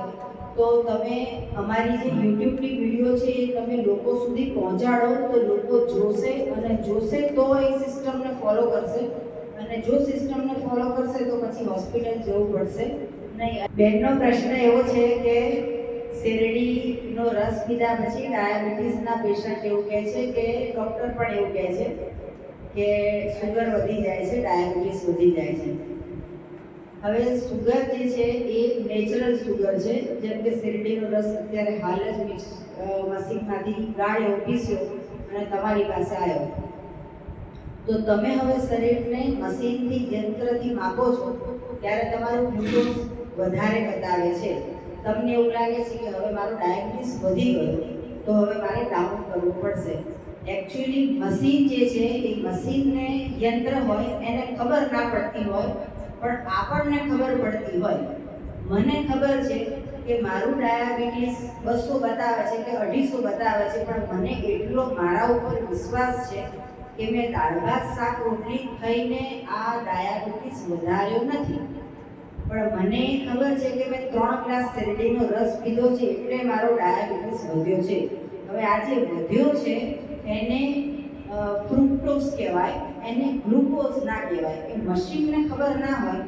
તો તમે અમારી જે યુટ્યુબની વિડીયો છે એ તમે લોકો સુધી પહોંચાડો તો લોકો જોશે, અને જોશે તો એ સિસ્ટમને ફોલો કરશે, અને જો સિસ્ટમને ફોલો કરશે તો પછી હોસ્પિટલ જવું પડશે નહીં. બેનનો પ્રશ્ન એવો છે કે શેરડીનો રસ પીધા પછી ડાયાબિટીસના પેશન્ટ એવું કહે છે કે ડૉક્ટર પણ એવું કહે છે કે સુગર વધી જાય છે, ડાયાબિટીસ વધી જાય છે. હવે સુગર જે છે એ નેચરલ સુગર છે, જેમ કે શેરડીનો રસ અત્યારે હાલ જ મશીનમાંથી ગાળ્યો, પીસ્યો અને તમારી પાસે આવ્યો, તો તમે હવે શરીરને મશીનથી, યંત્રથી માપો છો ત્યારે તમારું ગ્લુકોઝ વધારે બતાવે છે. તમને એવું લાગે છે કે હવે મારો ડાયાબિટીસ વધી ગયો તો હવે મારે ડાઉન કરવું પડશે. એકચ્યુઅલી મશીન જે છે એ મશીનને યંત્ર હોય એને ખબર ના પડતી હોય, પણ આપણને ખબર પડતી હોય. મને ખબર છે કે મારું ડાયાબિટીસ 200 બતાવે છે કે 250 બતાવે છે, પણ મને એટલો મારા ઉપર વિશ્વાસ છે કે મેં દાળ ભાત શાક રોટલી ખાઈને આ ડાયાબિટીસ વધાર્યો નથી, પણ મને ખબર છે કે મેં 3 ગ્લાસ શેરડીનો રસ પીધો છે એટલે મારો ડાયાબિટીસ વધ્યો છે. હવે આ જે વધ્યો છે એને ફ્રુક્ટોઝ કહેવાય, એને ગ્લુકોઝ ના કહેવાય. એ મશીનને ખબર ના હોય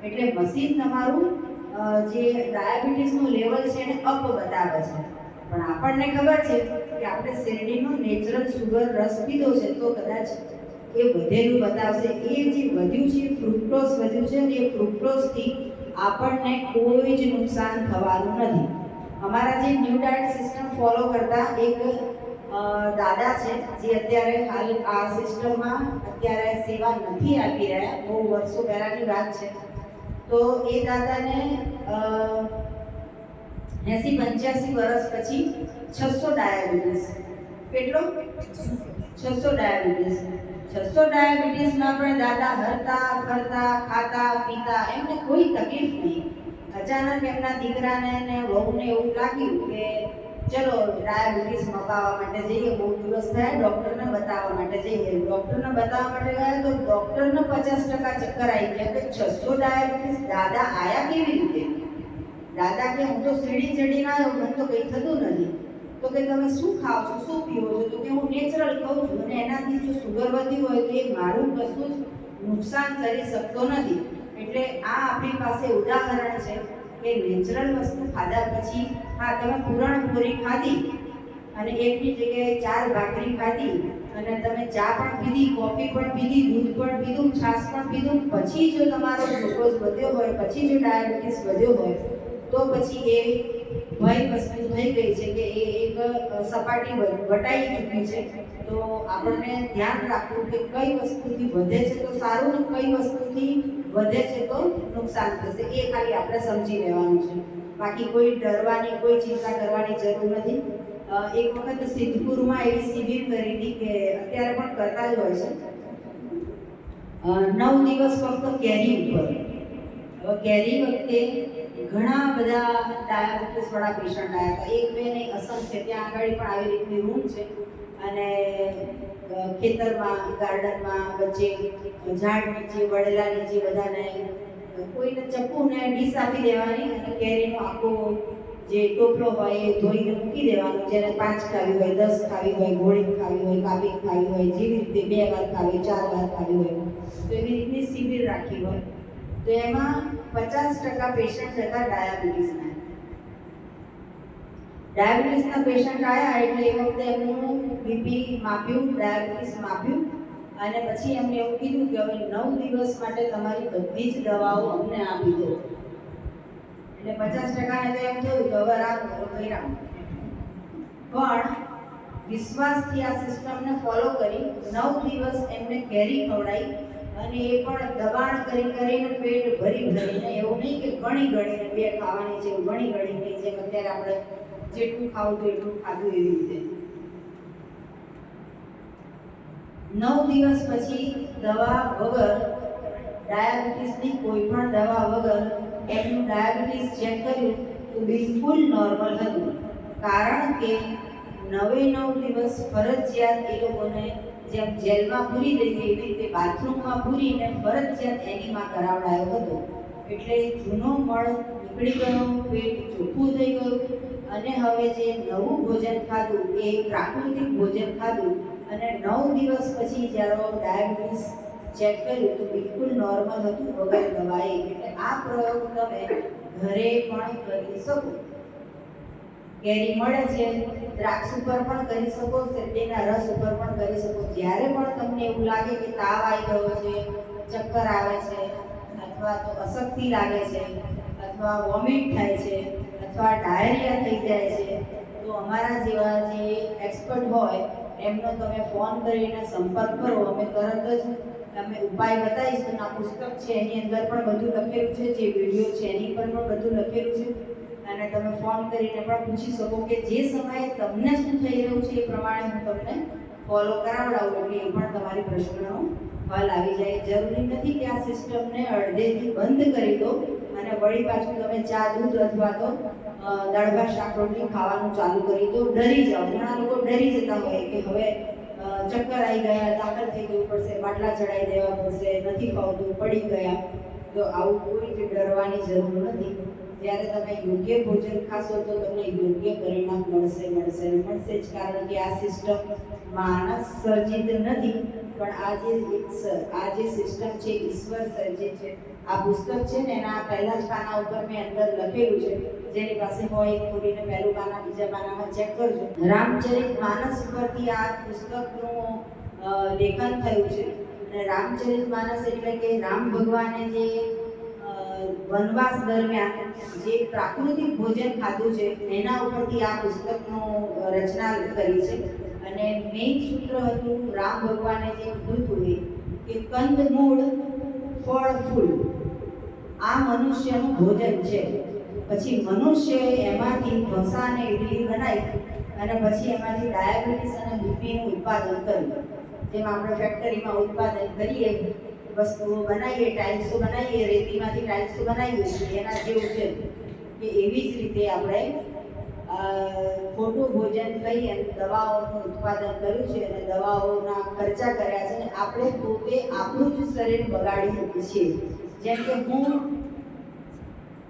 એટલે મશીન તમારું જે ડાયાબિટીસનું લેવલ છે એને અપ બતાવે છે, પણ આપણને ખબર છે કે આપણે શેરડીનો નેચરલ સુગર રસ પીધો છે તો કદાચ એ વધેલું બતાવશે. એ જે વધ્યું છે ફ્રુક્ટોઝ વધ્યું છે, અને એ ફ્રુક્ટોઝથી આપણને કોઈ જ નુકસાન થવાનું નથી. અમારા જે ન્યૂ ડાયટ સિસ્ટમ ફોલો કરતા એક દાદા છે જે અત્યારે હાલ આ સિસ્ટમમાં અત્યારે સેવા નથી આપી રહ્યા, બહુ વર્ષો પહેલાંની વાત છે. તો એ દાદાને 80-85 વર્ષ પછી 600 ડાયાબિટીસ. કેટલો? 600 ડાયાબિટીસ. 600 ડાયાબિટીસમાં પણ દાદા હરતા ફરતા ખાતા પીતા, એમને કોઈ તકલીફ નહીં. અચાનક એમના દીકરાને ને વહુને એવું લાગ્યું કે ચલો ડાયાબિટીસ મપાવવા માટે જઈએ, બહુ દિવસ થયા, ડૉક્ટરને બતાવવા માટે જઈએ. ડૉક્ટરને બતાવવા માટે ગયા તો ડૉક્ટરને 50% ચક્કર આવી ગયા કે 600 ડાયાબિટીસ દાદા આયા કેવી રીતે? દાદા કે હું તો સીડી ચડીને આવ્યો, મને તો કંઈ થતું નથી. તો કે તમે શું ખાઓ છો, શું પીવો છો? તો કે હું નેચરલ ખાઉં છું, અને એનાથી જો સુગર વધી હોય તો એ મારું કશું જ નુકસાન કરી શકતો નથી. એટલે આ આપણી પાસે ઉદાહરણ છે કે નેચરલ વસ્તુ ખાધા પછી, હા તમે પૂરણપૂરી ખાધી અને એકની જગ્યાએ 4 ભાખરી ખાધી અને તમે ચા પણ પીધી, કોફી પણ પીધી, દૂધ પણ પીધું, છાશ પણ પીધું, પછી જો તમારો ગ્લુકોઝ વધ્યો હોય, પછી જો ડાયાબિટીસ વધ્યો હોય તો પછી એ ભય વસ્તુ થઈ ગઈ છે કે એ એક સપાટી વટાઈ ચૂકી છે. તો આપણને ધ્યાન રાખવું કે કઈ વસ્તુથી વધે છે તો સારું, ને કઈ વસ્તુથી વધે છે તો નુકસાન થશે, એ ખાલી આપણે સમજી લેવાનું છે. બાકી કોઈ ડરવાની, કોઈ ચિંતા કરવાની જરૂર નથી. એક વખત સિદ્ધપુરમાં એવી શિબિર કરી હતી કે અત્યારે પણ કરતા જ હોય છે, 9 દિવસ ફક્ત કેરી ઉપર. હવે કેરી વખતે ઘણા બધા ડાયાબિટીસ વાળા પેશન્ટ આવ્યા હતા, એક બે નહીં અસંખ્ય. ત્યાં આગળ પણ આવી રીતની રૂમ છે અને ખેતરમાં ગાર્ડનમાં વચ્ચે ઝાડ નીચે વડલા નીચે બધાને કોઈને ચપ્પુને ડીશ આપી દેવાની અને કેરીનો આખો જે ટોપલો હોય એ ધોઈને મૂકી દેવાનું. જેને 5 ખાવી હોય, 10 ખાવી હોય, ગોળી ખાવી હોય, કાપી ખાવી હોય, જેવી રીતે 2 વાર ખાવી, 4 વાર ખાવી હોય, તો એવી રીતની શિબિર રાખી હોય. તો એમાં 50% પેશન્ટ હતા ડાયાબિટીસના. ડાયાબિટીસના પેશન્ટ આવ્યા એટલે એ વખતે એમનું બીપી માપ્યું, ડાયાબિટીસ માપ્યું અને પછી એમને એવું કીધું કે હવે 9 દિવસ માટે તમારી બધી જ દવાઓ અમને આપી દો. એટલે 50%ને તો એમ થયું કે હવે રામ કરો કર્યા. પણ વિશ્વાસથી આ સિસ્ટમને ફોલો કરી 9 દિવસ એમને કેરી ખવડાવી અને એ પણ દબાણ કરીને પેટ ભરીને, એવું નહીં કે ઘણી ઘણીને 2 ખાવાની છે, ઘણી ઘણીની જેમ અત્યારે આપણે જેટલું ખાવું તો એટલું ખાધું એવી રીતે. 9 દિવસ પછી દવા વગર, ડાયાબિટીસની કોઈ પણ દવા વગર એમનું ડાયાબિટીસ ચેક કર્યું તો બિલકુલ નોર્મલ હતું. કારણ કે 9 દિવસ ફરજિયાત એ લોકોને જેમ જેલમાં પૂરી દઈએ એવી રીતે બાથરૂમમાં પૂરીને ફરજિયાત એનીમાં કરાવડાયો હતો. એટલે જૂનો મળ નીકળી ગયો, પેટ ચોખ્ખું થઈ ગયું અને હવે જે નવું ભોજન ખાધું એ પ્રાકૃતિક ભોજન ખાધું અને 9 દિવસ પછી જ્યારે ડાયાબિટીસ ચેક કર્યું તો બિલકુલ નોર્મલ હતું વગર દવાએ. એટલે આ પ્રયોગ તમે ઘરે પણ કરી શકો. કેરી મળે છે, દ્રાક્ષ ઉપર પણ કરી શકો, શેરડીના રસ ઉપર પણ કરી શકો. જ્યારે પણ તમને એવું લાગે કે તાવ આવી ગયો છે, ચક્કર આવે છે, અથવા તો અશક્તિ લાગે છે, અથવા વોમિટ થાય છે, અથવા ડાયરિયા થઈ જાય છે, તો અમારા જેવા જે એક્સપર્ટ હોય એમનો તમે ફોન કરીને સંપર્ક કરો. અમે તરત જ અમે ઉપાય બતાવીશું. આ પુસ્તક છે એની અંદર પણ બધું લખેલું છે, જે વિડીયો છે એની પર પણ બધું લખેલું છે અને તમે ફોન કરીને પણ પૂછી શકો કે જે સમયે તમને શું થઈ રહ્યું છે એ પ્રમાણે હું તમને ફોલો કરાવડાવું એટલે એ પણ તમારી પ્રશ્નનો હલ આવી જાય. જરૂરી નથી કે આ સિસ્ટમને અડધેથી બંધ કરી દો અને વળી પાછું તમે ચા દૂધ અથવા તો દાળ ભાત શાક રોટલી ખાવાનું ચાલુ કરી દો. ડરી જાઓ. ઘણા લોકો ડરી જતા હોય કે હવે ચક્કર આવી ગયા, દાખલ થઈ જવું પડશે, બાટલા ચડાવી દેવા પડશે, નથી ફાવતું, પડી ગયા. તો આવું કોઈ જ ડરવાની જરૂર નથી. જ્યારે તમે યોગ્ય ભોજન ખાશો તો તમને યોગ્ય પરિણામ મળશે જ. કારણ કે આ સિસ્ટમ માણસ સર્જિત નથી, પણ આ જે સિસ્ટમ છે ઈશ્વર સર્જિત છે. આ પુસ્તક છે ને એના પહેલા જ પાના ઉપર મેં અંદર લખેલું છે. જેની પાસે હોય ખોલીને પહેલું પાના બીજા પાનામાં ચેક કરજો. રામચરિત માનસ ઉપરથી આ પુસ્તકનું લેખન થયું છે. અને રામચરિત માનસ એટલે કે રામ ભગવાને જે વનવાસ દરમિયાન જે પ્રાકૃતિક ભોજન ખાધું છે એના ઉપરથી આ પુસ્તકનું રચના કરી છે. અને મેઇન સૂત્ર હતું રામ ભગવાને જે કીધું હતું કે કંદ મૂળ ફળ ફૂલ આ મનુષ્યનું ભોજન છે. પછી મનુષ્યએ એમાંથી ઢોસા અને ઇડલી બનાવી અને પછી એમાંથી ડાયાબિટીસ અને બીપીનું ઉત્પાદન કર્યું. જેમ આપણે ફેક્ટરીમાં ઉત્પાદન કરીએ, વસ્તુઓ બનાવીએ, ટાઇલ્સો બનાવીએ, રેતીમાંથી ટાઇલ્સો બનાવીએ છીએ, એના જેવું છે કે એવી જ રીતે આપણે ખોટું ભોજન ખાઈ અને દવાઓનું ઉત્પાદન કર્યું છે અને દવાઓના ખર્ચા કર્યા છે અને આપણે પોતે આપણું જ શરીર બગાડી શકીએ છીએ. જેમ કે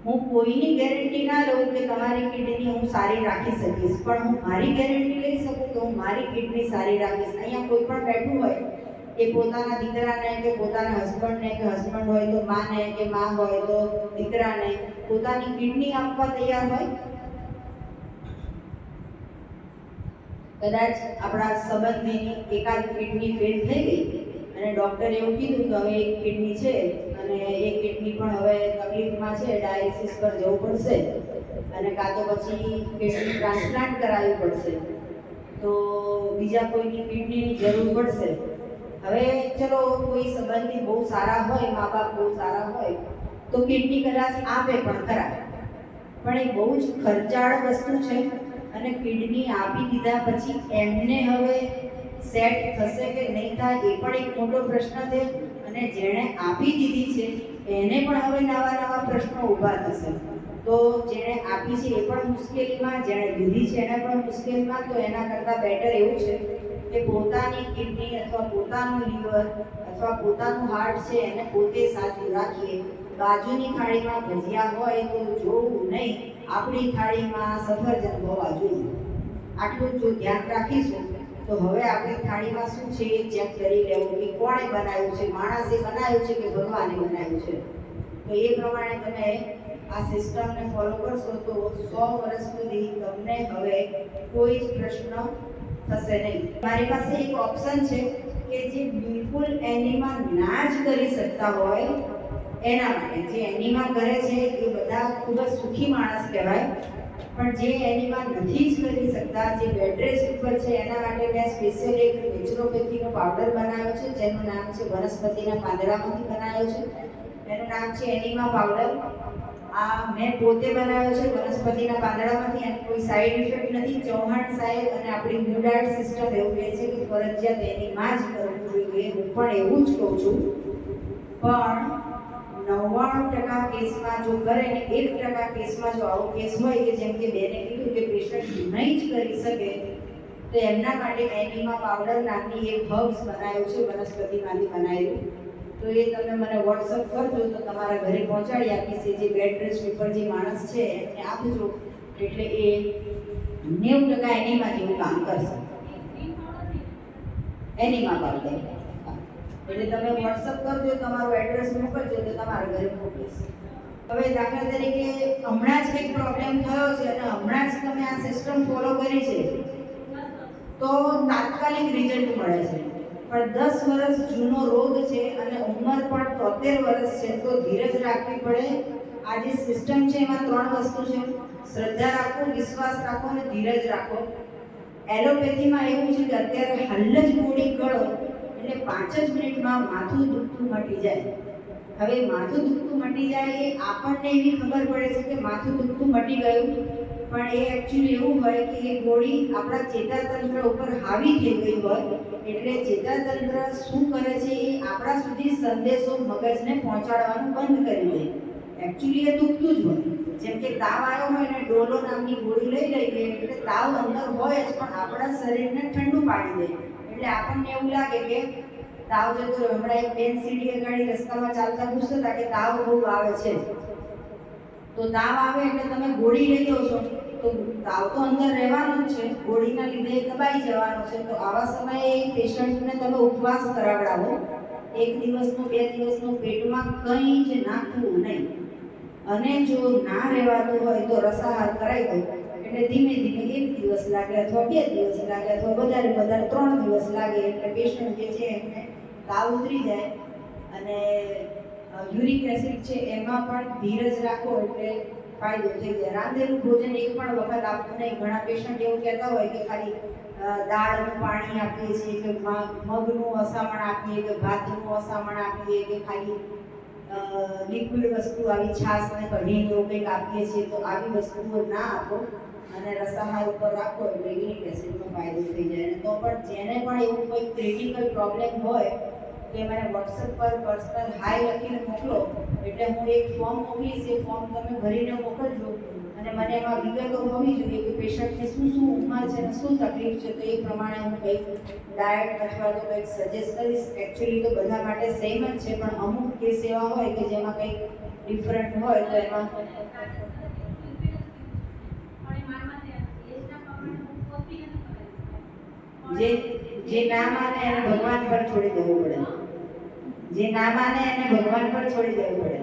હું કોઈની ગેરંટી ના લઉં કે તમારી કિડની હું સારી રાખી શકીશ, પણ હું મારી ગેરંટી લઈ શકું કે હું મારી કિડની સારી રાખીશ. અહીંયા કોઈ પણ બેઠું હોય એ પોતાના દીકરાને કે પોતાના હસબન્ડને કે હસબન્ડ હોય તો માને કે માં હોય તો દીકરાને પોતાની કિડની આપવા તૈયાર હોય? કદાચ આપણા સંબંધીની એકાદ કિડની ફેલ થઈ ગઈ અને ડૉક્ટરે એવું કીધું કે હવે એક કિડની છે અને એ કિડની પણ હવે તકલીફમાં છે, ડાયાલિસિસ પર જવું પડશે અને કાં તો પછી કિડની ટ્રાન્સપ્લાન્ટ કરાવવી પડશે, તો બીજા કોઈની કિડનીની જરૂર પડશે. હવે ચલો કોઈ સંબંધી બહુ સારા હોય, મા બાપ બહુ સારા હોય તો કિડની કદાચ આપે પણ ખરા, પણ એ બહુ જ ખર્ચાળ વસ્તુ છે અને કિડની આપી દીધા પછી એમને હવે સેટ થશે કે નહીં થાય એ પણ એક મોટો પ્રશ્ન છે. અને જેણે આપી દીધી છે એને પણ હવે નવા પ્રશ્નો ઊભા થશે. તો જેણે આપી છે એ પણ મુશ્કેલીમાં, જેણે લીધી છે એને પણ મુશ્કેલીમાં. તો એના કરતાં બેટર એવું છે કે પોતાની કિડની અથવા પોતાનું લીવર અથવા પોતાનું હાર્ટ છે એને પોતે સાચું રાખીએ. બાજુની થાળીમાં ભજીયા હોય તો જોવું નહીં, આપણી થાળીમાં સફરજન હોવા જોઈએ. આટલું જો ધ્યાન રાખીશું તો હવે આપણી થાળીમાં શું છે એ ચેક કરી લેવું કે કોણે બનાવ્યું છે, માણસે બનાવ્યું છે કે ભગવાને બનાવ્યું છે. તો એ પ્રમાણે તમે આ સિસ્ટમને ફોલો કરશો તો 100 વર્ષ સુધી તમને હવે કોઈ જ પ્રશ્ન થશે નહીં. મારી પાસે એક ઓપ્શન છે કે જે બિલકુલ એનીમાં ના જ કરી શકતા હોય એના માટે. જે એનીમાં કરે છે એ બધા ખૂબ જ સુખી માણસ કહેવાય, પણ જે એનીમાં નથી જ કરી શકતા, જે બેડ રેસ્ટ ઉપર છે, એના માટે મેં સ્પેશિયલ એક નેચરોપેથીનો પાવડર બનાવ્યો છે જેનું નામ છે વનસ્પતિના પાંદડામાંથી બનાવ્યો છે. એનું નામ છે એનીમા પાવડર. આ મેં પોતે બનાવ્યો છે વનસ્પતિના પાંદડામાંથી અને કોઈ સાઈડ ઇફેક્ટ નથી. ચૌહાણ સાહેબ અને આપણી ન્યુડાયટ સિસ્ટમ એવું કહે છે કે ફરજિયાત એનીમા જ કરવું જોઈએ. હું પણ એવું જ કહું છું, પણ 99% કેસમાં જો કરે ને 1% કેસમાં જો આવો કેસ હોય કે જેમ કે બેને કીધું કે પેશન્ટ નહીં જ કરી શકે તો એમના માટે એનીમા પાવડર નામની એક હર્બ્સ બનાવ્યું છે, વનસ્પતિમાંથી બનાવેલું. તો એ તમે મને વોટ્સઅપ કરજો તો તમારા ઘરે પહોંચાડી આપીશ. જે બેડ રેસ્ટ ઉપર જે માણસ છે એને આપજો એટલે એ 90% એનીમા જેવું કામ કરશે. એનીમા પાવડર એટલે તમે વોટ્સઅપ કરજો, તમારું એડ્રેસ મોકલજો તો તમારા ઘરે મોકલીશ. હવે દાખલા તરીકે હમણાં જ કંઈક પ્રોબ્લેમ થયો છે અને હમણાં જ તમે આ સિસ્ટમ ફોલો કરી છે તો તાત્કાલિક રિઝલ્ટ મળે છે, પણ 10 વર્ષ જૂનો રોગ છે અને ઉંમર પણ 73 વર્ષ છે તો ધીરજ રાખવી પડે. આ જે સિસ્ટમ છે એમાં 3 વસ્તુ છે: શ્રદ્ધા રાખો, વિશ્વાસ રાખો અને ધીરજ રાખો. એલોપેથીમાં એવું છે કે અત્યારે હાલ જ ગોળી ગળો એટલે 5 જ મિનિટમાં માથું દુખતું મટી જાય. હવે માથું દુખતું મટી જાય એ આપણને એવી ખબર પડે છે કે માથું દુખતું મટી ગયું, પણ એ એકચ્યુઅલી એવું હોય કે એ ગોળી આપણા ચેતાતંત્ર ઉપર હાવી થઈ ગઈ હોય એટલે ચેતાતંત્ર શું કરે છે એ આપણા સુધી સંદેશો મગજને પહોંચાડવાનું બંધ કરી દે. એકચ્યુઅલી એ દુખતું જ હોય. જેમ કે તાવ આવ્યો હોય ને ડોલો નામની ગોળી લઈ લઈએ એટલે તાવ અંદર હોય જ પણ આપણા શરીરને ઠંડુ પાડી દે એટલે આપણને એવું લાગે કે તાવ જતો રહ્યો. હમણાં એક બેન સીડીએ ગાડી રસ્તામાં ચાલતા પૂછતા હતા કે તાવ બહુ આવે છે. તો તાવ આવે એટલે તમે ગોળી લઈ લો છો તો તાવ તો અંદર રહેવાનો જ છે, ગોળીના લીધે દબાઈ જવાનો છે. તો આવા સમયે પેશન્ટને તમે ઉપવાસ કરાવડાવો. 1 દિવસનું 2 દિવસનું પેટમાં કંઈ જ નાખવું નહીં અને જો ના રહેવાતું હોય તો રસાહાર કરાવી દો એટલે ધીમે ધીમે 1 દિવસ લાગે અથવા 2 દિવસ લાગે અથવા વધારે 3 દિવસ લાગે એટલે પેશન્ટ જે છે એમને તાવ ઉતરી જાય. અને યુરિક એસિડ છે એમાં પણ ધીરજ રાખો એટલે ફાયદો થઈ જાય. રાંધેલું ભોજન એક પણ વખત આપવું નહીં. ઘણા પેશન્ટ એવું કહેતા હોય કે ખાલી દાળનું પાણી આપીએ છીએ કે મગનું અસામણ આપીએ કે ભાતનું અસામણ આપીએ કે ખાલી લિક્વિડ વસ્તુ આવી છાશ ને કઢી એવું કંઈક આપીએ છીએ તો આવી વસ્તુઓ ના આપો અને રસાહાર ઉપર રાખો એટલે યુરિક એસિડનો ફાયદો થઈ જાય. અને તો પણ જેને પણ એવું કોઈ ક્રિટિકલ પ્રોબ્લેમ હોય તો મને વોટ્સએપ પર પર્સનલ હાય લખીને મોકલો એટલે હું એક ફોર્મ મોકલીશ. એ ફોર્મ તમે ભરીને મોકલજો અને મને એમાં વિગતો હોવી જોઈએ કે પેશન્ટને શું શું ઉંમર છે અને શું તકલીફ છે તો એ પ્રમાણે હું કંઈક ડાયટ અથવા તો કંઈક સજેસ્ટ કરીશ. એકચ્યુઅલી તો બધા માટે સેમ જ છે પણ અમુક કેસ એવા હોય કે જેમાં કંઈક ડિફરન્ટ હોય તો એમાં જે ના માને એને ભગવાન પર છોડી દેવું પડે. જે ના માને એને ભગવાન પર છોડી દેવું પડે.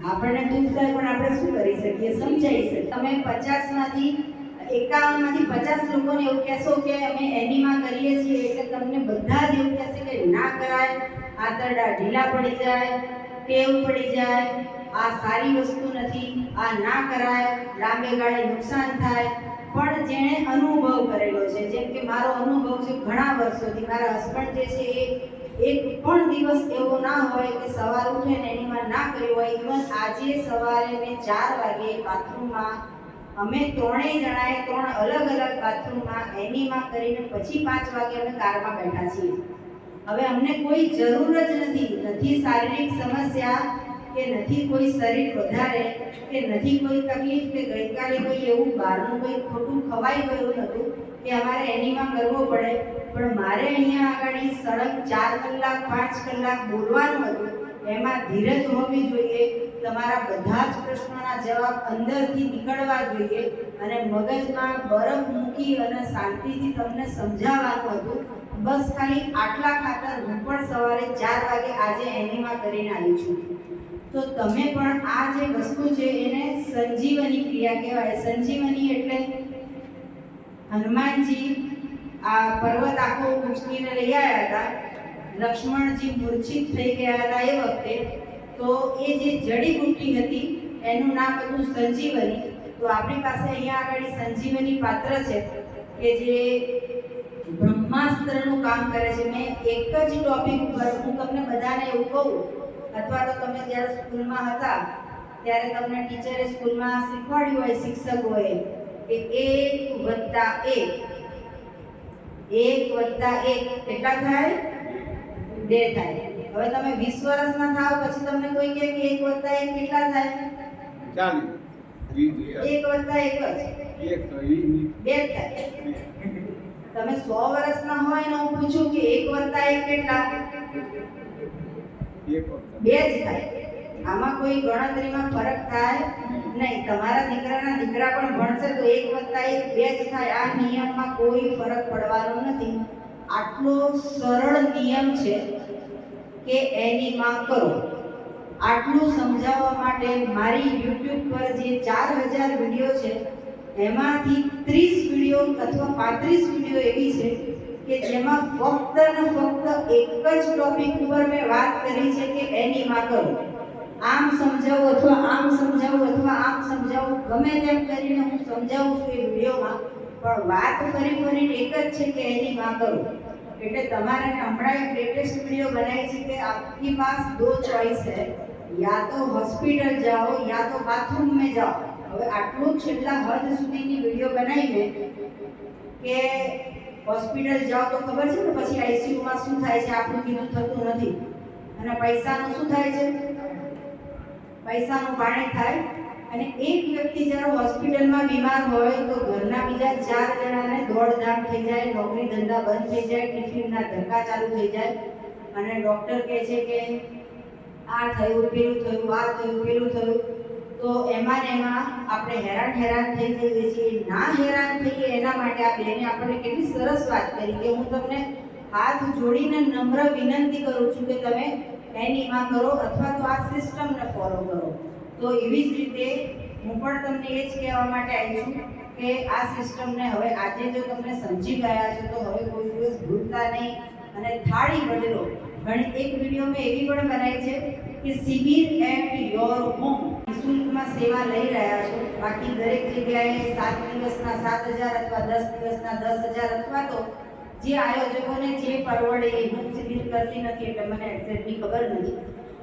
આપણને દુઃખ થાય પણ આપણે શું કરી શકીએ, સમજાઈ શકીએ. તમે 51 માંથી 50 લોકોને એવું કહેશો કે અમે એનીમા કરીએ છીએ એટલે તમને બધા જ એવું કહેશે કે ના કરાય, આંતરડા ઢીલા પડી જાય, ટેવ પડી જાય, આ સારી વસ્તુ નથી, આ ના કરાય, લાંબે ગાળે નુકસાન થાય. પણ જેણે અનુભવ કરેલો છે, જેમ કે મારો અનુભવ છે ઘણા વર્ષોથી, મારા હસબન્ડ જે છે એ એક પણ દિવસ એવો ના હોય કે સવાર ઉઠે ને એનીમાં ના કર્યું હોય. ઇવન આજે સવારે મેં 4 વાગે બાથરૂમમાં અમે 3 જણાએ 3 અલગ અલગ બાથરૂમમાં એનીમાં કરીને પછી 5 વાગે અમે કારમાં બેઠા છીએ. હવે અમને કોઈ જરૂર જ નથી શારીરિક સમસ્યા કે નથી કોઈ શરીર વધારે કે નથી કોઈ તકલીફ કે ગઈકાલે કોઈ એવું બહારનું કોઈ ખોટું ખવાઈ ગયું હતું કે અમારે એનીમાં કરવો પડે, પણ મારે અહીંયા આગળ સળંગ 4 કલાક 5 કલાક બોલવાનું હતું. એમાં ધીરજ હોવી જોઈએ, તમારા બધા જ પ્રશ્નોના જવાબ અંદરથી નીકળવા જોઈએ અને મગજમાં બરફ મૂકી અને શાંતિથી તમને સમજાવવાનું હતું. બસ ખાલી આટલા ખાતર હું પણ સવારે 4 વાગે આજે એનીમાં કરીને આવી છું. તો તમે પણ આ જે વસ્તુ છે એને સંજીવની ક્રિયા કહેવાય. સંજીવની એટલે હનુમાનજી આ પર્વત આખો ઉંચકીને લઈ આવ્યા હતા, લક્ષ્મણજી મૂર્છિત થઈ ગયા હતા એ વખતે, તો એ જે જડીબુટ્ટી હતી એનું નામ હતું સંજીવની. તો આપણી પાસે અહીંયા આગળ સંજીવની પાત્ર છે કે જે બ્રહ્માસ્ત્રનું કામ કરે છે. મેં એક જ ટોપિક ઉપર હું તમને બધાને એવું કહું, અથવા તો તમે જ્યારે સ્કૂલમાં હતા ત્યારે તમને ટીચરે સ્કૂલમાં શીખવાડ્યું હોય, શિક્ષકોએ, કે 1 + 1 કેટલા થાય? 2 થાય. હવે તમે 20 વર્ષના થાવ પછી તમને કોઈ કહે કે 1 + 1 કેટલા થાય? 1 + 1 જ 2 થાય. તમે 100 વર્ષના હોય ને હું પૂછું કે 1 + 1 કેટલા? 2 જ થાય. આમાં કોઈ ગણતરીમાં ફરક થાય નહીં. તમારા દીકરા પણ ભણશે તો 1 + 1 2 જ થાય. આ નિયમમાં કોઈ ફરક પડવાનો નથી. આટલો સરળ નિયમ છે કે એની માં કરો. આટલું સમજાવવા માટે મારી YouTube પર જે 4000 વિડીયો છે એમાંથી 30 વિડીયો અથવા 35 વિડીયો એવી છે કે જેમાં ફક્ત ને ફક્ત એક જ ટોપિક ઉપર મેં વાત કરી છે કે એની માં કરો. આમ સમજાવું અથવા આમ સમજાવું અથવા આમ સમજાવું, ગમે તેમ કરીને હું સમજાવું છું એ વિડીયોમાં, પણ વાત ફરી એક જ છે કે એની માં કરો. એટલે તમારે હમણાં એક લેટેસ્ટ વિડીયો બનાવી છે કે આપકી પાસ 2 ચોઇસ है, या तो हॉस्पिटल जाओ या तो बाथरूम में जाओ. હવે આટલું છેલ્લા હદ સુધીની વિડીયો બનાવી મેં કે હોસ્પિટલ જાઓ તો ખબર છે ને પછી આઈસીયુમાં શું થાય છે, આપણું કીધું થતું નથી. અને પૈસાનું શું થાય છે? પૈસાનું પાણી થાય. અને એક વ્યક્તિ જ્યારે હોસ્પિટલમાં બીમાર હોય તો ઘરના બીજા 4 જણાને દોડધામ થઈ જાય, નોકરી ધંધા બંધ થઈ જાય, ટિફિનના ધક્કા ચાલુ થઈ જાય અને ડૉક્ટર કહે છે કે આ થયું, પેલું થયું, આ થયું, પેલું થયું. તો એમાં આપણે હેરાન થઈ જઈએ છીએ. ના હેરાન થઈએ એના માટે આ બેને આપણને કેટલી સરસ વાત કરી કે હું તમને હાથ જોડીને નમ્ર વિનંતી કરું છું કે તમે એની માં કરો અથવા તો આ સિસ્ટમને ફોલો કરો. તો એવી જ રીતે હું પણ તમને એ જ કહેવા માટે આવી છું કે આ સિસ્ટમને હવે આજે જો તમે સમજી ગયા છો તો હવે કોઈ દિવસ ભૂલતા નહીં અને થાળી બદલો. ઘણી એક વિડીયો મેં એવી પણ બનાવી છે કે શિબિર એટ યોર હોમ, નિઃશુલ્કમાં સેવા લઈ રહ્યા છો. બાકી દરેક જગ્યાએ 7 દિવસના 7000 અથવા 10 દિવસના 10000 અથવા તો જે આયોજકોને જે પરવડે એ. હું શિબિર કરતી નથી એટલે મને એક્ઝેક્ટલી ખબર નથી,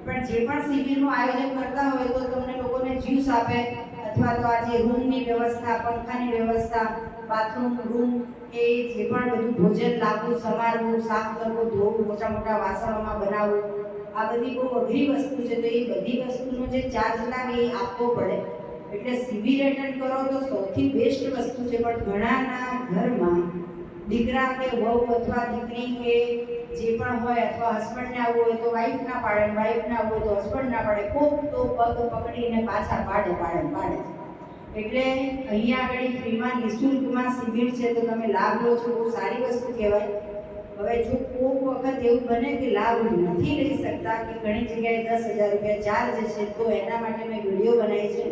પણ જે પણ શિબિરનું આયોજન કરતા હોય તો તમને લોકોને જ્યુસ આપે અથવા તો આ જે રૂમની વ્યવસ્થા, પંખાની વ્યવસ્થા, બાથરૂમ, રૂમ કે જે પણ બધું ભોજન લાવવું, સમારવું, સાફ કરવું, ધોવું, મોટા વાસણોમાં બનાવવું, આ બધી બહુ અઘરી વસ્તુ છે. તો એ બધી વસ્તુનો જે ચાર્જ લાગે એ આપવો પડે. એટલે શિબિર એટેન્ડ કરો તો સૌથી બેસ્ટ વસ્તુ છે. પણ ઘણાના ઘરમાં દીકરા કે વહુ અથવા દીકરી કે જે પણ હોય અથવા હસબન્ડને આવવું હોય તો વાઈફ ના પાડે, વાઈફને આવવું હોય તો હસબન્ડ ના પાડે, કોક તો પગ પકડીને પાછા પાડે. એટલે અહીંયા આગળ ફ્રીમાં નિઃશુલ્કમાં શિબિર છે તો તમે લાભ લો છો, બહુ સારી વસ્તુ કહેવાય. હવે જો કોઈક વખત એવું બને કે લાભ નથી લઈ શકતા કે ઘણી જગ્યાએ 10,000 રૂપિયા ચાર્જ છે તો એના માટે મેં વિડીયો બનાવી છે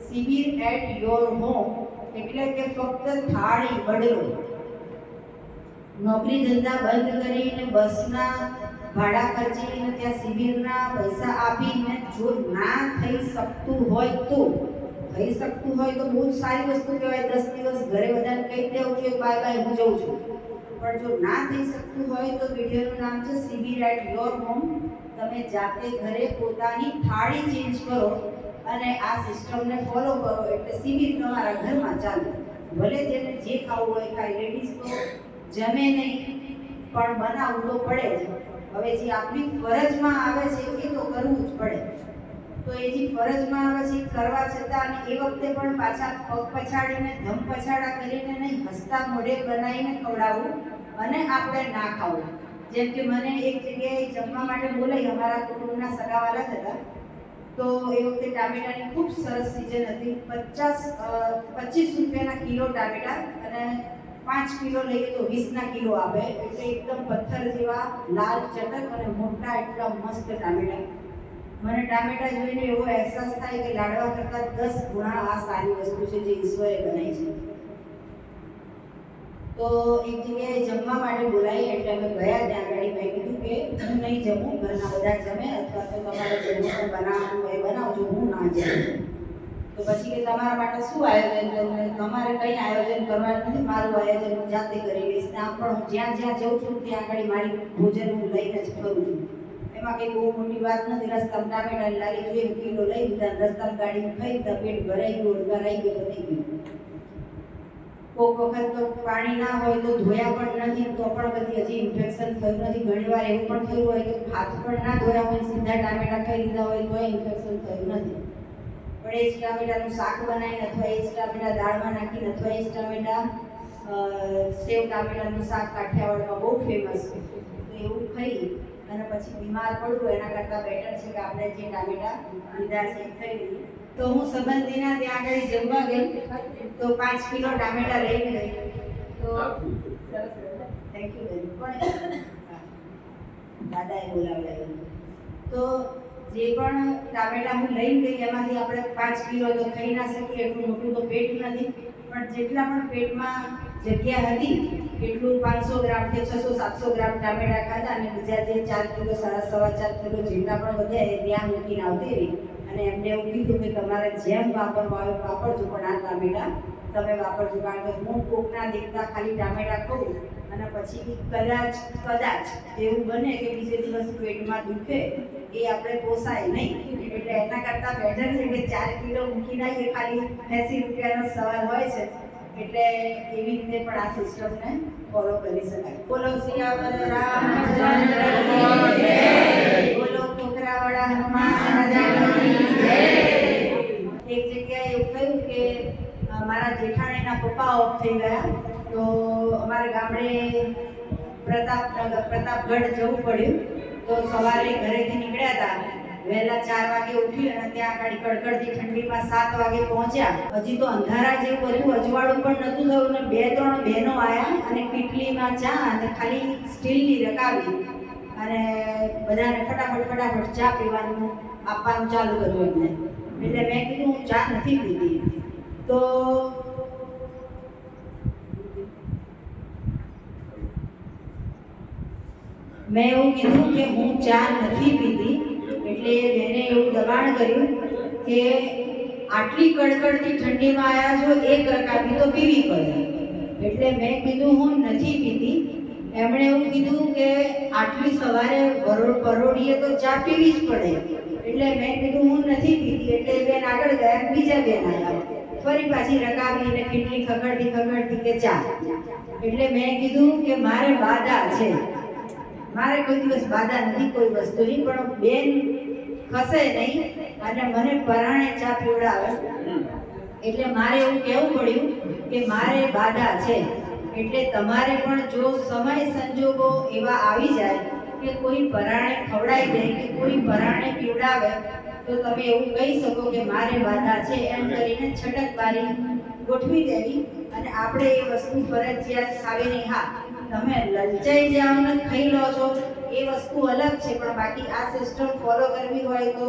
શિબિર એટ યોર હોમ. એટલે કે ફક્ત થાળી બદલો. નોકરી ધંધા બંધ કરીને બસના ભાડા ખર્ચીને ત્યાં શિબિરના પૈસા આપીને જો ના થઈ શકતું હોય તો બહુ જ સારી વસ્તુ કહેવાય. 10 દિવસ ઘરે બધાને કહી દેવું કે બાય બાય હું જઉં છું. પણ જો ના થઈ શકતું હોય તો વિડીયોનું નામ છે શિબિર એટ યોર હોમ. તમે જાતે ઘરે પોતાની થાળી ચેન્જ કરો અને આ સિસ્ટમને ફોલો કરો એટલે શિબિર તમારા ઘરમાં ચાલે. ભલે જેને જે ખાવું હોય કાંઈ, લેડીઝ તો જમે નહીં પણ બનાવવું તો પડે જ. હવે જે આપણી ફરજમાં આવે છે એ તો કરવું જ પડે. ફરજમાં આવે છે એ કરવા છતાં અને એ વખતે પણ પાછા પગ પછાડીને ધમ પછાડા કરીને નહીં, હસતા મોઢે બનાવીને ખવડાવવું અને આપણે ના ખાવું. જેમ કે મને એક જગ્યાએ જમવા માટે બોલાવી, અમારા કુટુંબના સગાવાલા જ હતા, તો એ વખતે ટામેટાની ખૂબ સરસ સિઝન હતી. 25 રૂપિયાના કિલો ટામેટા અને 5 કિલો લઈએ તો 20ના કિલો આવે, એટલે એકદમ પથ્થર જેવા લાલ ચટક અને મોટા એટલા મસ્ત ટામેટા. મને ટામેટા જોઈને એવો અહેસાસ થાય કે લાડવા કરતાં 10 ગુણા આ સારી વસ્તુ છે જે ઈશ્વરે બનાવી છે. તો એક જગ્યાએ જમવા માટે બોલાવી, એટલે અમે ગયા. ત્યાં આગળ મેં કીધું કે હું નહીં જમું, ઘરના બધા જમે, અથવા તો તમારે જમવાનું બનાવવાનું હોય બનાવજો, હું ના જમું. તો પછી કે તમારા માટે શું આયોજન કરવું? તમારે કંઈ આયોજન કરવાનું નથી, મારું આયોજન હું જાતે કરી લઈશ. ત્યાં પણ હું જ્યાં જ્યાં જાઉં છું ત્યાં આગળ મારી ભોજન હું લઈને જ ફરું છું. એમાં કંઈ બહુ મોટી વાત નથી. રસ્તામાં ટામેટાની લારી જોઈએ, કિલો લઈ લીધા, રસ્તામાં ગાડી ખાઈ લીધા, પેટ ભરાઈ ગયું, ઉડકાર આવી ગયો, પતી ગયું. કોઈક વખત તો પાણી ના હોય તો ધોયા પણ નથી, તો પણ બધી હજી ઇન્ફેક્શન થયું નથી. ઘણીવાર એવું પણ થયું હોય કે હાથ પણ ના ધોયા હોય, સીધા ટામેટા ખાઈ લીધા હોય તો ઇન્ફેક્શન થયું નથી. પણ એ જ ટામેટાનું શાક બનાવીને, અથવા એ જ ટામેટા દાળમાં નાખીને, અથવા એ જ ટામેટા સેવ ટામેટાનું શાક કાઠિયાવાડમાં બહુ ફેમસ છે, તો એવું ખાઈ અને પછી બીમાર પડવું એના કરતાં બેટર છે કે આપણે જે ટામેટા લીધા છે એ ખાઈ લઈએ. તો હું સંબંધીના ત્યાં આગળ જમવા ગઈ, તો 5 કિલો ટામેટા લઈને ગઈ. તો સરસ, થેન્ક યુ બેન. પણ દાદાએ બોલાવડાવ્યું. તો જે પણ ટામેટા હું લઈને ગઈ એમાંથી આપણે 5 કિલો તો ખાઈ ના શકીએ, એટલું મોટું તો પેટ નથી, પણ જેટલા પણ પેટમાં જગ્યા હતી એટલું 500 ગ્રામ કે 600-700 ગ્રામ ટામેટા ખાધા. અને બીજા જે 4 કિલો 4.5 કિલો જેટલા પણ વધ્યા એ ત્યાં મૂકીને આવતી રહી. અને એમને એવું કીધું કે તમારે જેમ વાપરવા આવે વાપરજો, પણ આ ટામેટા તમે વાપરજો. કારણ કે હું કોકના દેખતા ખાલી ટામેટા ખાઉં અને પછી કદાચ એવું બને કે બીજે દિવસ પેટમાં દુખે, એ આપણે પોસાય નહીં. એટલે એના કરતાં બેટર છે કે 4 કિલો મૂકી નાખીએ, ખાલી 80 રૂપિયાનો સવાલ હોય છે. એટલે એવી રીતે પણ આ સિસ્ટમને ફોલો કરી શકાય. બોલો સિયાવર રામચંદ્ર કી જય, બોલો કોકરાવાળા હનુમાન રાજાની જય. એક જગ્યાએ એવું કહ્યું કે મારા જેઠાણીના પપ્પા ઓફ થઈ ગયા, તો અમારે ગામડે પ્રતાપગઢ જવું પડ્યું. તો સવારે ઘરેથી નીકળ્યા હતા, વહેલા 4 વાગે ઉઠી અને ત્યાં આગળ કડકડતી ઠંડીમાં 7 વાગે પહોંચ્યા. હજી તો અંધારા જેવું બધું અજવાળું પણ નહોતું થયું ને 2-3 બહેનો આવ્યા અને કેટલીમાં ચા અને ખાલી સ્ટીલની રકાબી, અને બધાને ફટાફટ ચા પીવાનું આપવાનું ચાલુ કર્યું એમને. એટલે મેં કીધું હું ચા નથી પીધી. તો મેં એવું કીધું કે હું ચા નથી પીધી. એટલે મેં એવું દબાણ કર્યું કે આટલી કડકડતી ઠંડીમાં આવ્યા છો, 1 રકાબી તો પીવી પડે. એટલે મેં કીધું હું નથી પીધી. એમણે એવું કીધું કે આટલી સવારે પરોઢીએ તો ચા પીવી જ પડે. એટલે મેં કીધું હું નથી પીધી. એટલે બેન આગળ ગયા, બીજા બેન આવ્યા, ફરી પાછી રકાબી અને કેટલી ખગડતી કે ચા. એટલે મેં કીધું કે મારે બાધા છે, મારે કોઈ દિવસ બાધા નથી કોઈ વસ્તુની, પણ બેન ખસે નહીં અને મને પરાણે ચા પીવડાવે. એટલે મારે એવું કહેવું પડ્યું કે મારે બાધા છે. એટલે તમારે પણ જો સમય સંજોગો એવા આવી જાય કે કોઈ પરાણે ખવડાવી દે કે કોઈ પરાણે પીવડાવે, તો તમે એવું કહી શકો કે મારે બાધા છે, એમ કરીને છટકબારી ગોઠવી દેવી. અને આપણે એ વસ્તુ ફરજિયાત ખાવી નહીં. હા, તમે લલચાઈ જાઓ ને ખાઈ લો છો એ વસ્તુ અલગ છે, પણ બાકી આ સિસ્ટમ ફોલો કરવી હોય તો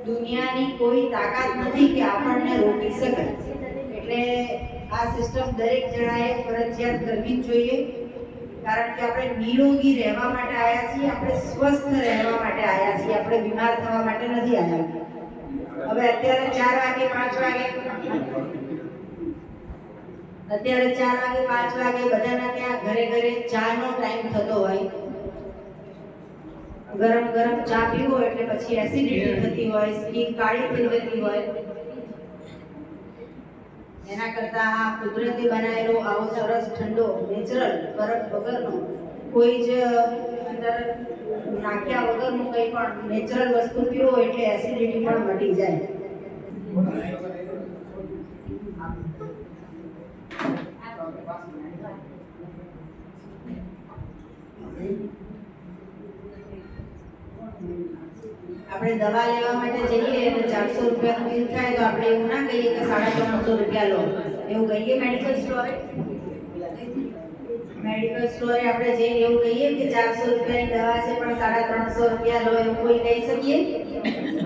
દુનિયાની કોઈ તાકાત નથી કે આપણને રોકી શકે. એટલે આ સિસ્ટમ દરેક જણાએ ફરજિયાત કરવી જ જોઈએ. કારણ કે આપણે નિરોગી રહેવા માટે આવ્યા છીએ, આપણે સ્વસ્થ રહેવા માટે આવ્યા છીએ, આપણે બીમાર થવા માટે નથી આવ્યા. હવે અત્યારે 4 વાગે 5 વાગે બધાના ત્યાં ઘરે ચાનો ટાઈમ થતો હોય. ગરમ ચા પીવો એટલે પછી એસિડિટી થતી હોય, સ્કિન કાળી થઈ જતી હોય. એના કરતાં આ કુદરતી બનાવેલો આવો સરસ ઠંડો નેચરલ બરફ વગરનો, કોઈ જ અંદર નાખ્યા વગરનું કંઈ પણ નેચરલ વસ્તુ પીવો એટલે એસિડિટી પણ મટી જાય. આપણે દવા લેવા માટે જઈએ અને 400 રૂપિયાનું બિલ થાય તો આપણે એવું ના કહીએ કે 350 રૂપિયા લો, એવું કહીએ મેડિકલ સ્ટોરે? મેડિકલ સ્ટોરે આપણે જઈને એવું કહીએ કે 400 રૂપિયાની દવા છે પણ 350 રૂપિયા લો, એવું કોઈ કહી શકીએ?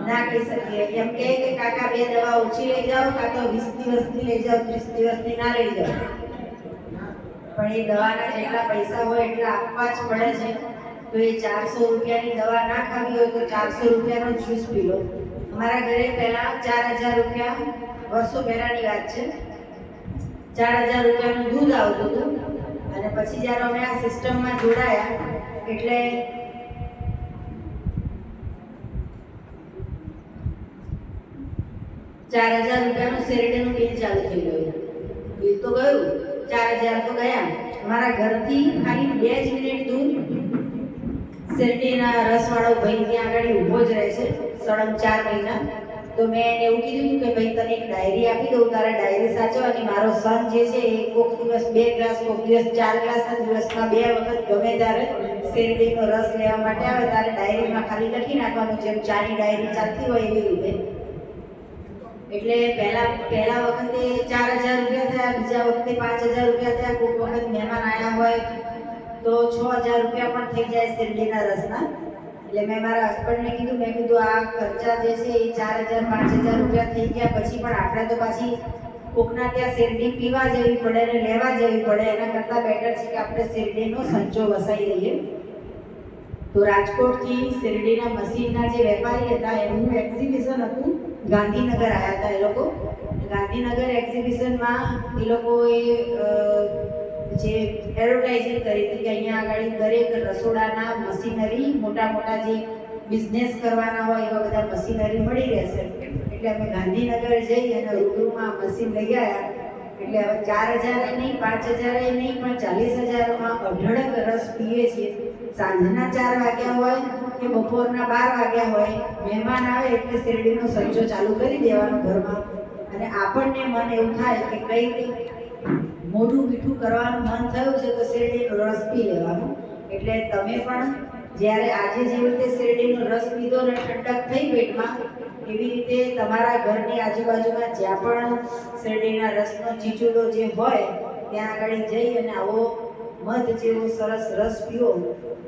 ના કહી શકીએ. એમ કહે કે કાકા 2 દવા ઓછી લઈ જાઓ, કાં તો 20 દિવસની લઈ જાઓ, 30 દિવસની ના લઈ જાઓ. પણ એ દવાના જેટલા પૈસા હોય એટલા આપવા જ પડે છે. તો એ 400 રૂપિયાની દવા ના ખાવી હોય તો 400 રૂપિયાનો જ્યુસ પી લો. અમારા ઘરે પહેલા 4000 રૂપિયા, વર્ષો પહેલાની વાત છે, 4000 રૂપિયાનું દૂધ આવતું હતું. અને પછી જ્યારે અમે આ સિસ્ટમમાં જોડાયા એટલે 4000 રૂપિયાનું શેરડીનું બિલ ચાલુ થઈ ગયું. બિલ તો ગયું, 4000 તો ગયા. અમારા ઘરથી ખાલી 2 જ મિનિટ દૂર શેરડીના રસવાળો ભાઈ ત્યાં આગળ ઊભો જ રહે છે સળંગ 4 મહિના. તો મેં એને એવું કીધું કે ભાઈ તને એક ડાયરી આપી દઉં, તારે ડાયરી સાચવવાની. મારો સન જે છે એ કોઈક દિવસ 2 ગ્લાસ, કોઈક દિવસ 4 ગ્લાસના દિવસમાં 2 વખત ગમે ત્યારે શેરડીનો રસ લેવા માટે આવે, તારે ડાયરીમાં ખાલી લખી નાખવાનું, જેમ ચાની ડાયરી ચાલતી હોય એવી રીતે. એટલે પહેલા વખતે 4000 રૂપિયા થયા, બીજા વખતે 5000 રૂપિયા થયા, કોઈક વખત મહેમાન આવ્યા હોય તો 6000 રૂપિયા પણ થઈ જાય શેરડીના રસના. એટલે મેં મારા હસબન્ડને કીધું, મેં કીધું આ ખર્ચા જે છે એ 4000 5000 રૂપિયા થઈ ગયા, પછી પણ આપણે તો પાછી કોકના ત્યાં શેરડી પીવા જવી પડે ને લેવા જવી પડે, એના કરતાં બેટર છે કે આપણે શેરડીનો સંચો વસાઈ લઈએ. તો રાજકોટથી શેરડીના મશીનના જે વેપારી હતા એમનું એક્ઝિબિશન હતું, ગાંધીનગર આવ્યા હતા એ લોકો. ગાંધીનગર એક્ઝિબિશનમાં એ લોકોએ જે એડવર્ટાઇઝિંગ કરી હતી કે અહીંયા આગળ દરેક રસોડાના મશીનરી, મોટા જે બિઝનેસ કરવાના હોય એવા બધા મશીનરી મળી રહેશે. એટલે અમે ગાંધીનગર જઈ અને રૂબરૂમાં મશીન લઈ આવ્યા. એટલે હવે 4000 નહીં, 5000 નહીં, પણ 40000માં અઢળક રસ પીએ છીએ. સાંજના 4 વાગ્યા હોય કે બપોરના 12 વાગ્યા હોય, મહેમાન આવે એટલે શેરડીનો સંચો ચાલુ કરી દેવાનો ઘરમાં. અને આપણને મન એવું થાય કે કંઈક મોઢું મીઠું કરવાનું મન થયું છે તો શેરડીનો રસ પી લેવાનો. એટલે તમે પણ જ્યારે આજે જેવી રીતે શેરડીનો રસ પીધો ને ઠંડક થઈ પેટમાં, એવી રીતે તમારા ઘરની આજુબાજુમાં જ્યાં પણ શેરડીના રસનો ચીચુડો જે હોય ત્યાં આગળ જઈ અને આવો મધ જેવો સરસ રસ પીઓ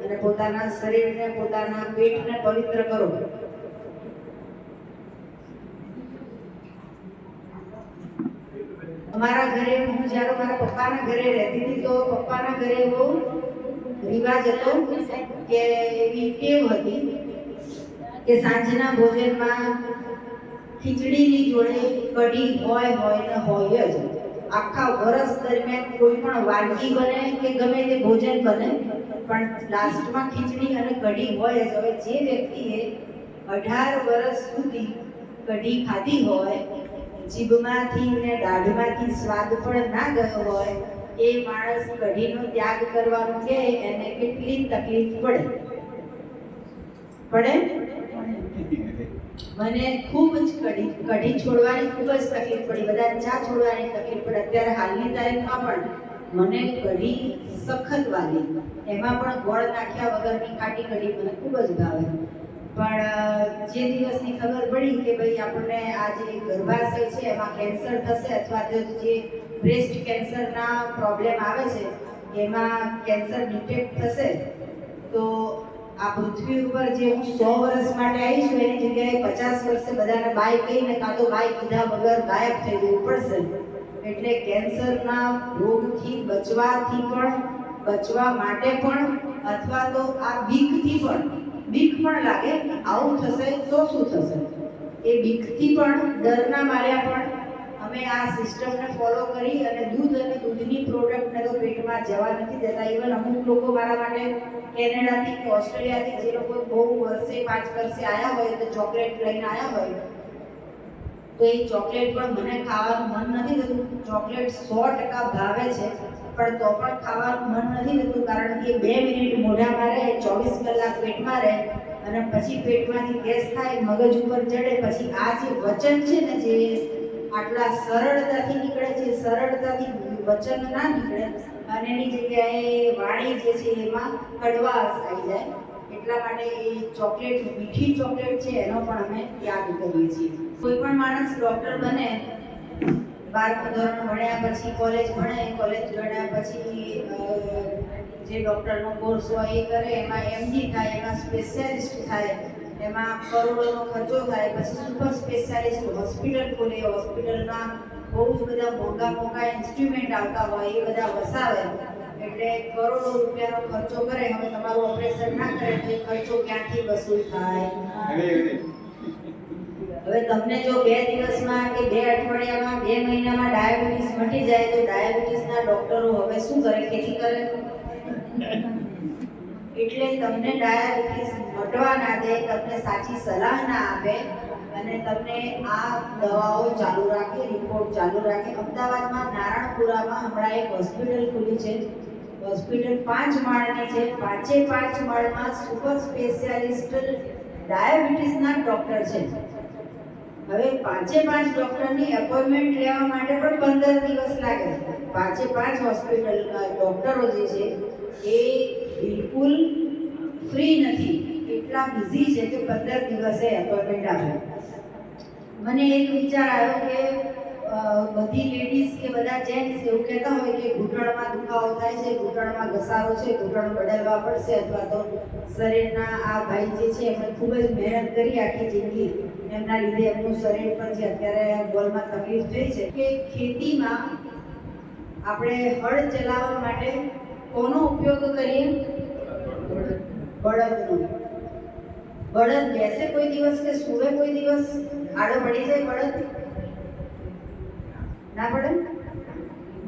અને પોતાના શરીરને, પોતાના પેટને પવિત્ર કરો. અમારા ઘરે, હું જ્યારે મારા પપ્પાના ઘરે રહેતી હતી તો પપ્પાના ઘરે એવો રિવાજ હતો કે એવી ટેવ હતી કે સાંજના ભોજનમાં ખીચડીની જોડે કઢી હોય ને હોય જ. આખા વર્ષ દરમિયાન કોઈ પણ વાનગી બને કે ગમે તે ભોજન બને પણ લાસ્ટમાં ખીચડી અને કઢી હોય જ. હવે જે વ્યક્તિએ 18 વર્ષ સુધી કઢી ખાધી હોય, જીભમાંથી ને દાઢમાંથી સ્વાદ પણ ના ગયો હોય, એ માણસ કઢીનો ત્યાગ કરવાનો કે એને કેટલી તકલીફ પડે? મને ખૂબ જ કઢી છોડવાની ખૂબ જ તકલીફ પડી, બધા ચા છોડવાની તકલીફ પડી. અત્યારે હાલની તારીખમાં પણ મને કઢી સખત વાલી, એમાં પણ ગોળ નાખ્યા વગરની ખાટી કઢી મને ખૂબ જ ભાવે. પણ જે દિવસની ખબર પડી કે ભાઈ આપણને આ જે ગર્ભાશય છે એમાં કેન્સર થશે અથવા તો જે બ્રેસ્ટ કેન્સરના પ્રોબ્લેમ આવે છે એમાં કેન્સર ડિટેક્ટ થશે, તો આ પૃથ્વી ઉપર જે હું 100 વર્ષ માટે આવી છું એની જગ્યાએ 50 વર્ષે બધાને બાય કહીને કાં તો બાય કીધા વગર ગાયબ થઈ જવું પડશે. એટલે કેન્સરના રોગથી બચવા માટે પણ અથવા તો આ બીક પણ લાગે આવું થશે તો શું થશે, એ બીકથી પણ, ડરના માર્યા પણ અમે આ સિસ્ટમને ફોલો કરી અને દૂધ અને દૂધની પ્રોડક્ટને તો પેટમાં જવા નથી દેતા. ઇવન અમુક લોકો મારા માટે કેનેડાથી કે ઓસ્ટ્રેલિયાથી જે લોકો બહુ વર્ષે 5 વર્ષે આવ્યા હોય તો ચોકલેટ લઈને આવ્યા હોય તો એ ચોકલેટ પણ મને ખાવાનું મન નથી થતું. ચોકલેટ 100% ભાવે છે પણ તો પણ ખાવાનું મન નથી થતું, કારણ કે 2 મિનિટ મોઢામાં રહે, 24 કલાક પેટમાં રહે અને પછી પેટમાંથી ગેસ થાય, મગજ ઉપર ચડે, પછી આ જે વચન છે ને જે આટલા સરળતાથી નીકળે છે, સરળતાથી વચન ના નીકળે અને એની જગ્યાએ વાણી જે છે એમાં કડવાશ આવી જાય. એટલા માટે એ ચોકલેટ, મીઠી ચોકલેટ છે એનો પણ અમે ત્યાગ કરીએ છીએ. કોઈ પણ માણસ ડૉક્ટર બને, 12મું ધોરણ ભણ્યા પછી કોલેજ ભણે, કોલેજ ભણ્યા પછી જે ડૉક્ટરનો કોર્સ હોય એ કરે, એમાં એમડી થાય, એમાં સ્પેશિયાલિસ્ટ થાય, એમાં કરોડોનો ખર્ચો થાય, પછી સુપર સ્પેશિયાલિસ્ટ હોસ્પિટલ ખોલે, હોસ્પિટલમાં બહુ જ બધા મોંઘા મોંઘા ઇન્સ્ટ્રુમેન્ટ આવતા હોય એ બધા વસાવે, એટલે કરોડો રૂપિયાનો ખર્ચો કરે. હવે તમારું ઓપરેશન ના કરે તો એ ખર્ચો ક્યાંથી વસૂલ થાય? હવે તમને જો 2 દિવસમાં કે 2 અઠવાડિયામાં 2 મહિનામાં ડાયાબિટીસ મટી જાય તો ડાયાબિટીસના ડોક્ટરો હવે શું કરે? ખેતી કરે? એટલે તમને ડાયાબિટીસ મટવા ના દે, તમને સાચી સલાહ ના આપે અને તમને આ દવાઓ ચાલુ રાખે, રિપોર્ટ ચાલુ રાખે. અમદાવાદમાં નારણપુરામાં હમણાં એક હોસ્પિટલ ખુલી છે. હોસ્પિટલ 5 માળની છે. 5 માળમાં સુપર સ્પેશિયાલિસ્ટ ડાયાબિટીસના ડોક્ટર છે. હવે 5 ડોક્ટરની એપોઇન્ટમેન્ટ લેવા માટે પણ 15 દિવસ લાગે છે. 5 હોસ્પિટલના ડોક્ટરો જે છે એ બિલકુલ ફ્રી નથી, એટલા બિઝી છે કે 15 દિવસે એપોઇન્ટમેન્ટ આપે. મને એક વિચાર આવ્યો કે બધી લેડીઝ કે બધા જેન્ટ્સ એવું કહેતા હોય કે ઘૂંટણમાં દુખાવો થાય છે, ઘૂંટણમાં ઘસારો છે, ઘૂંટણ બદલવા પડશે, અથવા તો શરીરના આ ભાઈ જે છે એમણે ખૂબ જ મહેનત કરી આખી જિંદગી, એમના લીધે એમનું શરીર પર જે અત્યારે બોલમાં તકલીફ થઈ છે. કે ખેતીમાં આપણે હળ ચલાવવા માટે કોનો ઉપયોગ કરીએ? બળદનો. બળદ બેસે કોઈ દિવસ કે સૂવે કોઈ દિવસ? આડો પડી જાય બળદ? ના પડે.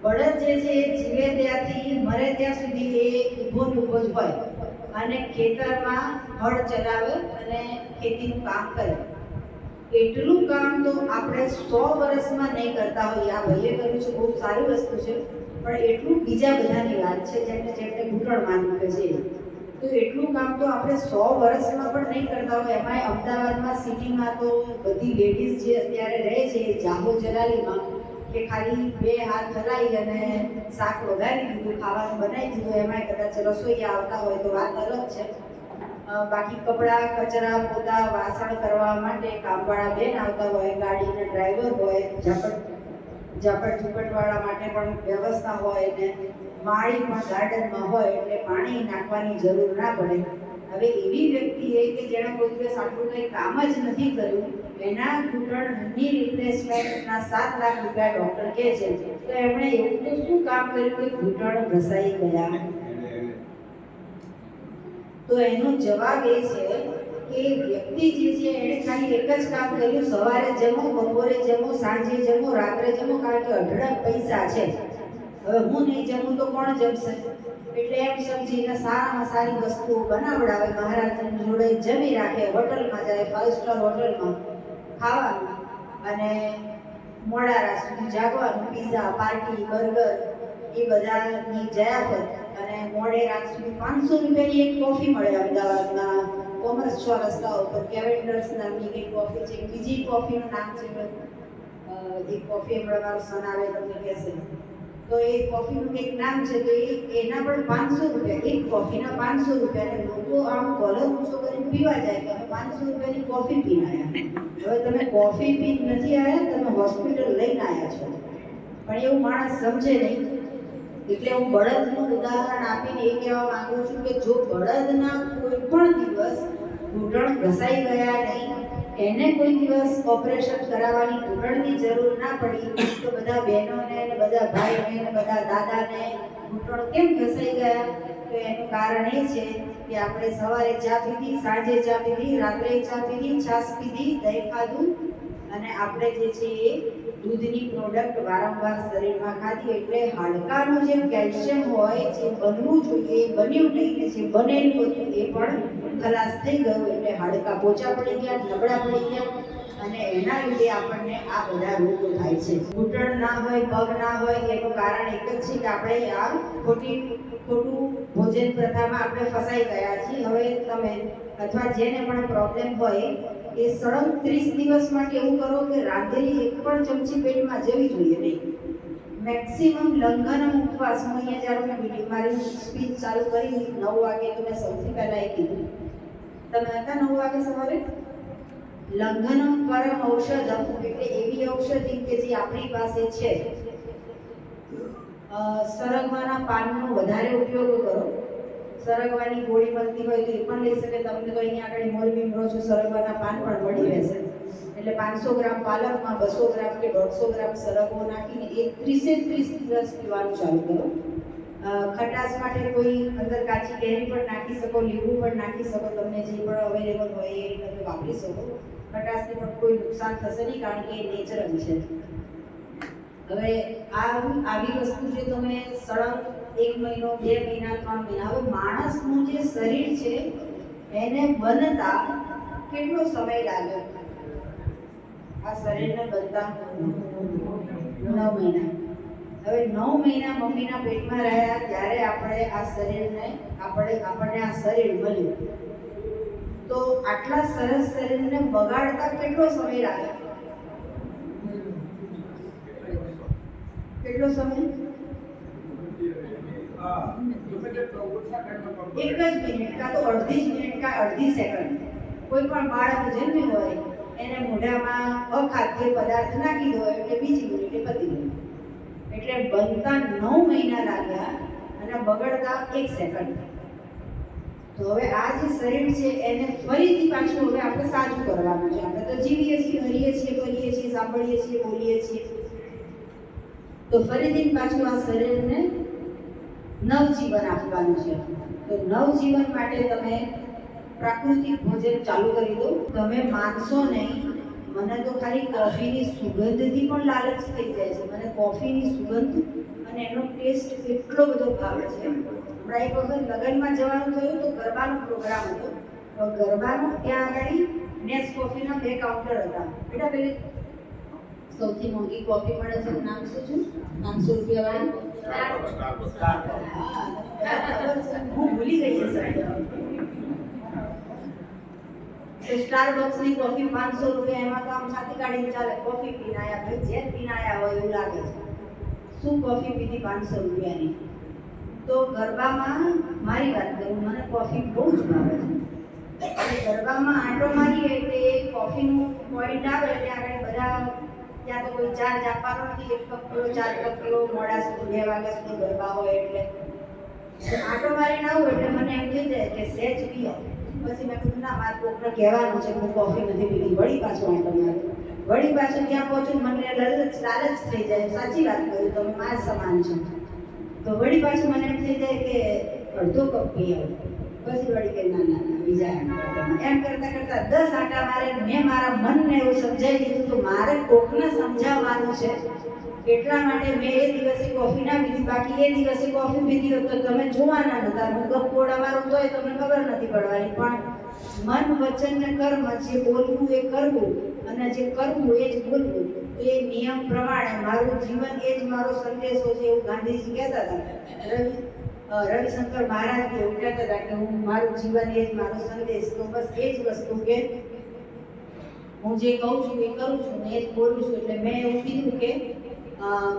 બળદ જે છે એ જીવે ત્યાંથી મરે ત્યાં સુધી એ ઊભો ને ઊભો જ હોય અને ખેતરમાં હળ ચલાવે અને ખેતીનું કામ કરે. એટલું કામ તો આપણે 100 વર્ષમાં નહીં કરતા હોઈએ. આ ભાઈએ કર્યું છે, બહુ સારી વસ્તુ છે, પણ એટલું બીજા બધાની વાત છે જેમને ઘૂંટણમાં દુખે છે. તો એટલું કામ તો આપણે 100 વર્ષમાં પણ નહીં કરતા હોય. એમાંય અમદાવાદમાં સિટીમાં તો બધી લેડીઝ જે અત્યારે રહે છે એ જાહો જલાલીમાં કે ખાલી 2 હાથ હલાવી અને શાક વઘારી દીધું, ખાવાનું બનાવી દીધું, એમાંય કદાચ રસોઈયા આવતા હોય તો વાત અલગ છે. બાકી કપડાં, કચરા, પોતા, વાસણ કરવા માટે કામવાળા બેન આવતા હોય, ગાડીના ડ્રાઈવર હોય, ઝાપટ ઝૂપટવાળા માટે પણ વ્યવસ્થા હોય ને માળી પણ ગાર્ડનમાં હોય એટલે પાણી નાખવાની જરૂર ના પડે. હવે એવી વ્યક્તિએ કે જેણે કોઈ દિવસ આટલું કંઈ કામ જ નથી કર્યું, એના ઘૂંટણની રિપ્લેસમેન્ટના 7 લાખ રૂપિયા ડૉક્ટર કહે છે, તો એમણે એવું તો શું કામ કર્યું કે ઘૂંટણ ઘસાઈ ગયા? તો એનો જવાબ એ છે કે વ્યક્તિ જે છે એણે ખાલી એક જ કામ કર્યું, સવારે જમો, બપોરે જમો, સાંજે જમો, રાત્રે જમો, કારણ કે અઢળક પૈસા છે. હવે હું નહીં જમું તો કોણ જમશે? એટલે એમ સમજીને સારામાં સારી વસ્તુઓ બનાવડાવે, મહારાજની જોડે જમી રાખે, હોટલમાં જાય, 5 સ્ટાર હોટલમાં ખાવાનું અને મોડા રાત સુધી જાગવાનું, પીઝા, પાર્ટી, બર્ગર એ બધાની જયાફત. અને મોડે રાત સુધી 500 રૂપિયાની એક કોફી મળે અમદાવાદમાં કોમર્સ 6 રસ્તા ઉપર. કેવેન્ડર્સ નામની એક કોફી છે. બીજી કોફીનું નામ છે એક કોફી હમણાં મારો સન આવે તમને કહેશે, તો એ કોફીનું કંઈક નામ છે, તો એના પણ 500 રૂપિયા. એક કોફીના 500 રૂપિયા. લોકો આમ કોલર ઊંચો કરીને પીવા જાય કે અમે 500 રૂપિયાની કોફી પીને આવ્યા. હવે તમે કોફી પી નથી આવ્યા, તમે હોસ્પિટલ લઈને આવ્યા છો. પણ એવું માણસ સમજે નહીં. એટલે હું બળદનું ઉદાહરણ આપીને એ કહેવા માંગુ છું કે જો બળદના કોઈ પણ દિવસ ઘૂંટણ ઘસાઈ ગયા નહીં, એને કોઈ દિવસ ઓપરેશન કરાવવાની ઘૂંટણની જરૂર ના પડી, તો બધા બહેનોને ને બધા ભાઈને ને બધા દાદાને ઘૂંટણ કેમ ઘસાઈ ગયા? તો એનું કારણ એ છે કે આપણે સવારે ચા પીધી, સાંજે ચા પીધી, રાત્રે ચા પીધી, છાશ પીધી, દહીં ખાધું અને આપણે જે છે એ દૂધની પ્રોડક્ટ વારંવાર શરીરમાં ખાધી, એટલે હાડકાનું જે કેલ્શિયમ હોય જે બનવું જોઈએ એ બન્યું નહીં, ને જે બનેલું હતું એ પણ ખલાસ થઈ ગયું. એટલે હાડકા પોચા પડી ગયા, નબળા પડી ગયા અને એના લીધે આપણને આ બધા રોગો થાય છે. ઘૂંટણ ના હોય, પગ ના હોય એનું કારણ એક જ છે કે આપણે આ ખોટું ભોજન પ્રથામાં આપણે ફસાઈ ગયા છીએ. હવે તમે અથવા જેને પણ પ્રોબ્લેમ હોય એ સળંગ 30 દિવસ માટે એવું કરો કે રાંધેલી એક પણ ચમચી પેટમાં જવી જોઈએ નહીં. મેક્સિમમ લંઘનમ ઉપવાસ. હું અહીંયા જ્યારે મેં મારી સ્પીચ ચાલુ કરી 9 વાગે તો મેં સૌથી પહેલાં એ કીધું. તમે હતા 9 વાગે સવારે? લંઘનમ પરમ ઔષધમ, એટલે એવી ઔષધિ કે જે આપણી પાસે છે. સરગવાના પાનનો વધારે ઉપયોગ કરો. સરગવાની ગોળી મળતી હોય તો એ પણ લઈ શકે. તમને તો અહીંયા આગળ મોરબી મળો છો, સરગવાના પાન પણ મળી રહેશે. એટલે 500 ગ્રામ પાલકમાં 200 ગ્રામ કે 150 ગ્રામ સરગવો નાખીને એ 30 દિવસ પીવાનું ચાલુ કરો. ખટાશ માટે કોઈ અંદર કાચી કેરી પણ નાખી શકો, લીંબુ પણ નાખી શકો. તમને જે પણ અવેલેબલ હોય એ તમે વાપરી શકો. ખટાશથી પણ કોઈ નુકસાન થશે નહીં, કારણ કે એ નેચરલ છે. હવે આવી વસ્તુ જે તમે સળંગ 1 મહિનો, 2 મહિના, 3 મહિના, હવે માણસનું જે શરીર છે એને બનતા કેટલો સમય લાગે? આ શરીરને બનતા 9 મહિના. હવે 9 મહિના મમ્મીના પેટમાં રહ્યા ત્યારે આપણને આ શરીર મળ્યું. તો આટલા સરસ શરીરને બગાડતા કેટલો સમય લાગે? કેટલો સમય? 1 જ મિનિટ કાં તો અડધી જ મિનિટ કાં અડધી સેકન્ડ. કોઈ પણ બાળક જન્મ્યું હોય એને મોઢામાં અખાદ્ય પદાર્થ નાખી દો એટલે બીજી મિનિટે પતી ગયું. એટલે બનતા 9 મહિના લાગ્યા અને બગડતા 1 સેકન્ડ. તો હવે આ જે શરીર છે એને ફરીથી પાછું હવે આપણે સાજું કરવાનું છે. આપણે તો જીવીએ છીએ, હરીએ છીએ, કરીએ છીએ, સાંભળીએ છીએ, બોલીએ છીએ. તો ફરીથી પાછું આ શરીરને નવજીવન આપવાનું છે. તો નવજીવન માટે તમે પ્રાકૃતિક ભોજન ચાલુ કરી દો. તમે માનશો નહીં, મને તો ખાલી કોફીની સુગંધથી પણ લાલચ થઈ જાય છે. મને કોફીની સુગંધ અને એનો ટેસ્ટ એટલો બધો ભાવે છે. હમણાં એક વખત લગ્નમાં જવાનું થયું તો ગરબાનો પ્રોગ્રામ હતો. તો ગરબાનો ત્યાં આગળ નેસકોફીના 2 કાઉન્ટર હતા. બેટા પેલી સૌથી મોંઘી કોફી મળે છે, નામ શું છે? 500 રૂપિયાવાળી. હું ભૂલી ગઈ છે સાહેબ. સ્ટારબક્સની કોફી 500 રૂપિયા. એમાં તો આમ છાતી કાઢીને ચાલે. કોફી પીને આયા, ભાઈ જેમ પીને આયા હોય એવું લાગે છે. શું કોફી પીધી 500 રૂપિયાની? તો ગરબામાં મારી વાત કરું, મને કોફી બહુ જ ભાવે છે. અને ગરબામાં આંટો મારીએ એટલે એ કોફીનું પોઈન્ટ આવે એટલે આગળ બધા ત્યાં તો કોઈ ચાર્જ આપવાનો નથી. 1 કપ પીવો, 4 કપ પીવો, મોડા સુધી 2 વાગ્યા સુધી ગરબા હોય એટલે આંટો મારીને આવું એટલે મને એમ થઈ જાય કે સહેજ પીઓ. પછી મેં કીધું ના, મારે કોકને કહેવાનું છે હું કોફી નથી પીધી. વળી પાછું આંટો માર્યો. વળી પાછું ત્યાં પહોંચું મને લાલચ થઈ જાય. સાચી વાત કરી, તમે માં સમાન છો. તો વળી પાછું મને એમ થઈ જાય કે અડધો કપ પી આવું. પછી વળી કે ના બીજા એમ કરતાં 10 આંટા મારે. મેં મારા મનને એવું સમજાવી દીધું તો મારે કોકને સમજાવવાનું છે. એટલા માટે મેં એ દિવસે કોફી ના પીધી. બાકી એ દિવસે કોફી પીધી હોત તો તમે જોવાના નતા. હું ગપોડા મારું તોય તમને ખબર નથી પડવાની. પણ મન, વચન ને કર્મ, જે બોલવું એ કરવું અને જે કરવું એ જ બોલવું, એ નિયમ પ્રમાણે મારું જીવન એ જ મારો સંદેશો છે એવું ગાંધીજી કહેતા હતા. રવિશંકર મહારાજ એવું કહેતા હતા કે હું મારું જીવન એ જ મારો સંદેશ. તો બસ એ જ વસ્તુ કે હું જે કહું છું એ કરું છું ને એ જ બોલું છું. એટલે મેં એવું કીધું કે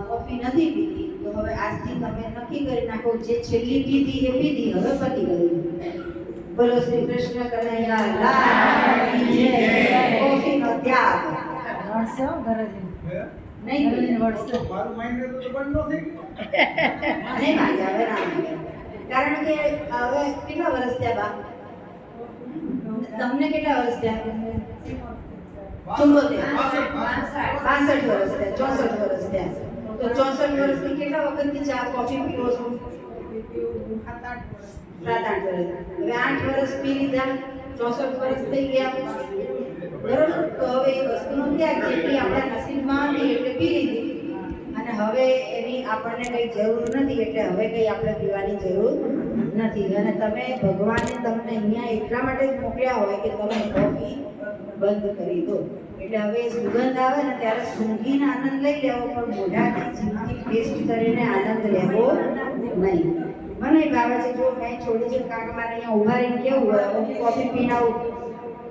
કોફી નથી પીધી તો હવે આજથી તમે નક્કી કરી નાખો, જે છેલ્લી પીધી એ પીધી, હવે પતી ગયું. બોલો શ્રી કૃષ્ણ કનૈયા લાલ કી જય. કોફીનો ત્યાગ નહીં વળશે. મારું માઇન્ડ તો બંધ ન થઈ ગયું. નહીં માગે, હવે ના માગે. કારણ કે હવે કેટલા વર્ષ થયા બા? તમને કેટલા વર્ષ થયા? 74, 62 વર્ષ થયા, 64 વર્ષ થયા. તો 64 વર્ષથી કેટલા વખતથી ચા કોફી પીવો છો? 7-8 વર્ષ. હવે 8 વર્ષ પી લીધા, 64 વર્ષ થઈ ગયા, બરોબર? તો હવે એ વસ્તુનો ત્યાગ, જેટલી આપણા નસીબમાં હતી એટલે પી લીધી અને હવે એની આપણને કંઈ જરૂર નથી. એટલે હવે કંઈ આપણે પીવાની જરૂર નથી. અને તમે ભગવાને તમને અહીંયા એટલા માટે જ મોકલ્યા હોય કે તમે કોફી બંધ કરી દો. એટલે હવે સુગંધ આવે ને ત્યારે સૂંઘીને આનંદ લઈ લેવો, પણ મોઢાથી જીભથી ટેસ્ટ કરીને આનંદ લેવો નહીં. મને ભાવે છે જો કંઈ છોડી છે, કારણ કે મારે અહીંયા ઉભા રહીને કેવું હોય, હું કોફી પીને આવું,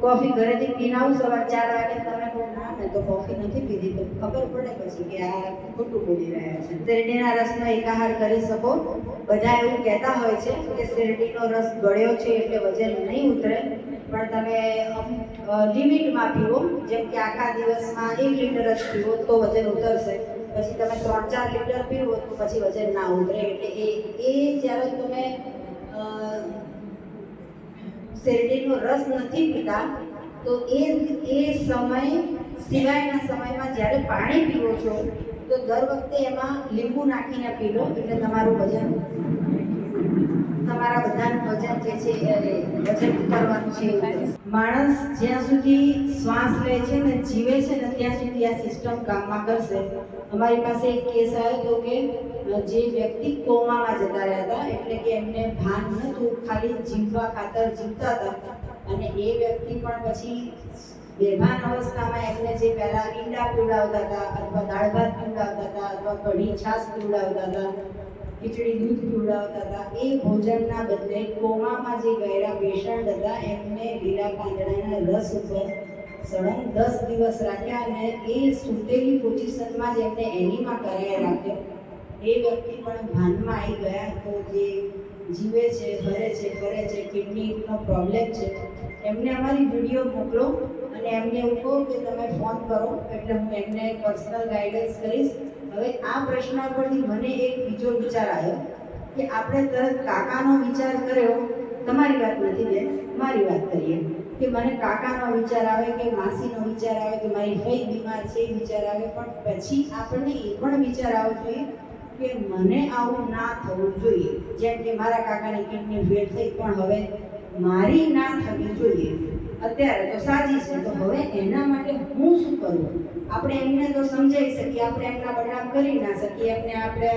કોફી ઘરેથી પીને આવું સવાર 4 વાગે, તમે કહો ના મેં તો કોફી નથી પીધી, તો ખબર પડે પછી કે આ ખોટું બોલી રહ્યા છે. શેરડીના રસનો એકાહાર કરી શકો. બધા એવું કહેતા હોય છે કે શેરડીનો રસ ગળ્યો છે એટલે વજન નહીં ઉતરે, પણ તમે લિમિટમાં પીવો. જેમ કે આખા દિવસમાં 1 લીટર જ પીવો તો વજન ઉતરશે, પછી તમે 3-4 લીટર પીવો તો પછી વજન ના ઉતરે. એટલે એ જ્યારે તમે શેરડીનો રસ નથી પીતા તો એ સમય સિવાયના સમયમાં જ્યારે પાણી પીવો છો તો દર વખતે એમાં લીંબુ નાખીને પી લો, એટલે તમારું વજન, તમારા બધાનું વજન જે છે એ વજન ઉતારવાનું છે. માણસ જ્યાં સુધી શ્વાસ લે છે ને જીવે છે ને ત્યાં સુધી આ સિસ્ટમ કામમાં કરશે. અમારી પાસે એક કેસ આવ્યો હતો કે જે વ્યક્તિ કોમામાં જતા રહ્યા હતા, એટલે કે એમને ભાન નહોતું, ખાલી જીવવા ખાતર જીવતા હતા. અને એ વ્યક્તિ પણ પછી બેભાન અવસ્થામાં એમને જે પહેલા ઈંડા પીવડાવતા હતા, અથવા દાળ ભાત પીવડાવતા હતા, અથવા કઢી છાશ પીવડાવતા હતા, ખીચડી દૂધ પીવડાવતા હતા, એ ભોજનના બદલે કોમામાં જે ગયેલા પેશન્ટ હતા એમને લીલા કાંદડાના રસ ઉપર સળંગ 10 દિવસ રાખ્યા, અને એ સૂતેલી પોઝિશનમાં જ એમને એનીમાં કરાવી રાખ્યો. એ વ્યક્તિ પણ ભાનમાં આવી ગયા. તો જે જીવે છે, ફરે છે, કિડનીનો પ્રોબ્લેમ છે, એમને અમારી વિડીયો મોકલો અને એમને એવું કહો કે તમે ફોન કરો, એટલે હું એમને પર્સનલ ગાઈડન્સ કરીશ. હવે આ પ્રશ્ન પરથી મને એક બીજો વિચાર આવ્યો કે આપણે તરત કાકાનો વિચાર કર્યો. તમારી વાત નથી બેન, મારી વાત કરીએ કે મને કાકાનો વિચાર આવે કે માસીનો વિચાર આવે કે મારી ભાઈ બીમાર છે એ વિચાર આવે, પણ પછી આપણને એ પણ વિચાર આવવો જોઈએ કે મને આવું ના થવું જોઈએ. જેમ કે મારા કાકાની કિડની ફેલ થઈ, પણ હવે મારી ના થવી જોઈએ. અત્યારે તો સાજી છે, તો હવે એના માટે હું શું કરું? આપણે એમને તો સમજાવી શકીએ, આપણે એમના બદનામ કરી ના શકીએ. એમને આપણે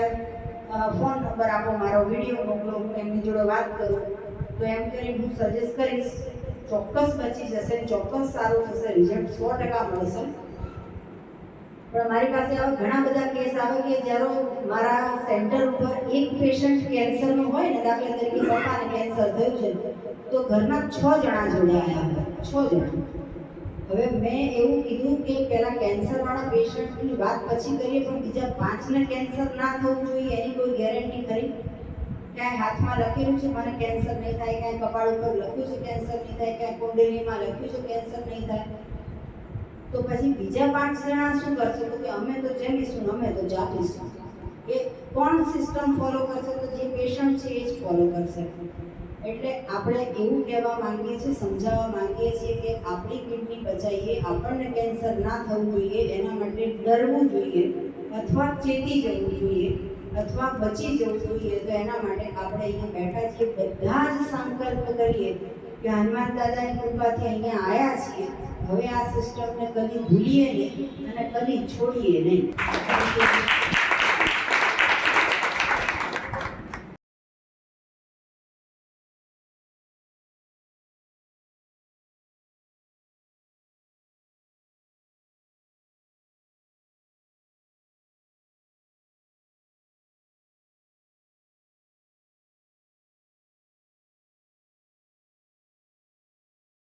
ફોન નંબર આપો, મારો વિડીયો મોકલો, હું એમની જોડે વાત કરું, તો એમ કરીને હું સજેસ્ટ કરીશ. ચોક્કસ બચી જશે, ચોક્કસ સારું થશે, રિઝલ્ટ 100% મળશે. પણ મારી પાસે આવા ઘણા બધા કેસ આવે કે જ્યારે મારા સેન્ટર ઉપર એક પેશન્ટ કેન્સરનો હોય ને, દાખલા તરીકે પપ્પાને કેન્સર થયું છે, તો ઘરના 6 જણા જોડે આવ્યા, 6 જણા. હવે મેં એવું કીધું કે પહેલાં કેન્સરવાળા પેશન્ટની વાત પછી કરીએ, પણ બીજા 5ને કેન્સર ના થવું જોઈએ એની કોઈ ગેરંટી ખરી? ક્યાંય હાથમાં લખેલું છે મને કેન્સર નહીં થાય, ક્યાંય કપાળ ઉપર લખ્યું છે કેન્સર નહીં થાય, ક્યાંય કુંડલીમાં લખ્યું છે કેન્સર નહીં થાય, તો પછી બીજા 5 જણા શું કરશે? તો કે અમે તો જમીશું, અમે તો જાગીશું. એ કોણ સિસ્ટમ ફોલો કરશે? તો જે પેશન્ટ છે એ જ ફોલો કરશે. એટલે આપણે એવું કહેવા માંગીએ છીએ, સમજાવવા માંગીએ છીએ કે આપણી કિડની બચાવીએ, આપણને કેન્સર ના થવું જોઈએ, એના માટે ડરવું જોઈએ અથવા ચેતી જવું જોઈએ અથવા બચી જવું જોઈએ. તો એના માટે આપણે અહીંયા બેઠા છીએ, બધા જ સંકલ્પ કરીએ કે હનુમાન દાદાની કૃપાથી અહીંયા આવ્યા છીએ. હવે આ સિસ્ટમને કદી ભૂલીએ નહીં અને કદી છોડીએ નહીં.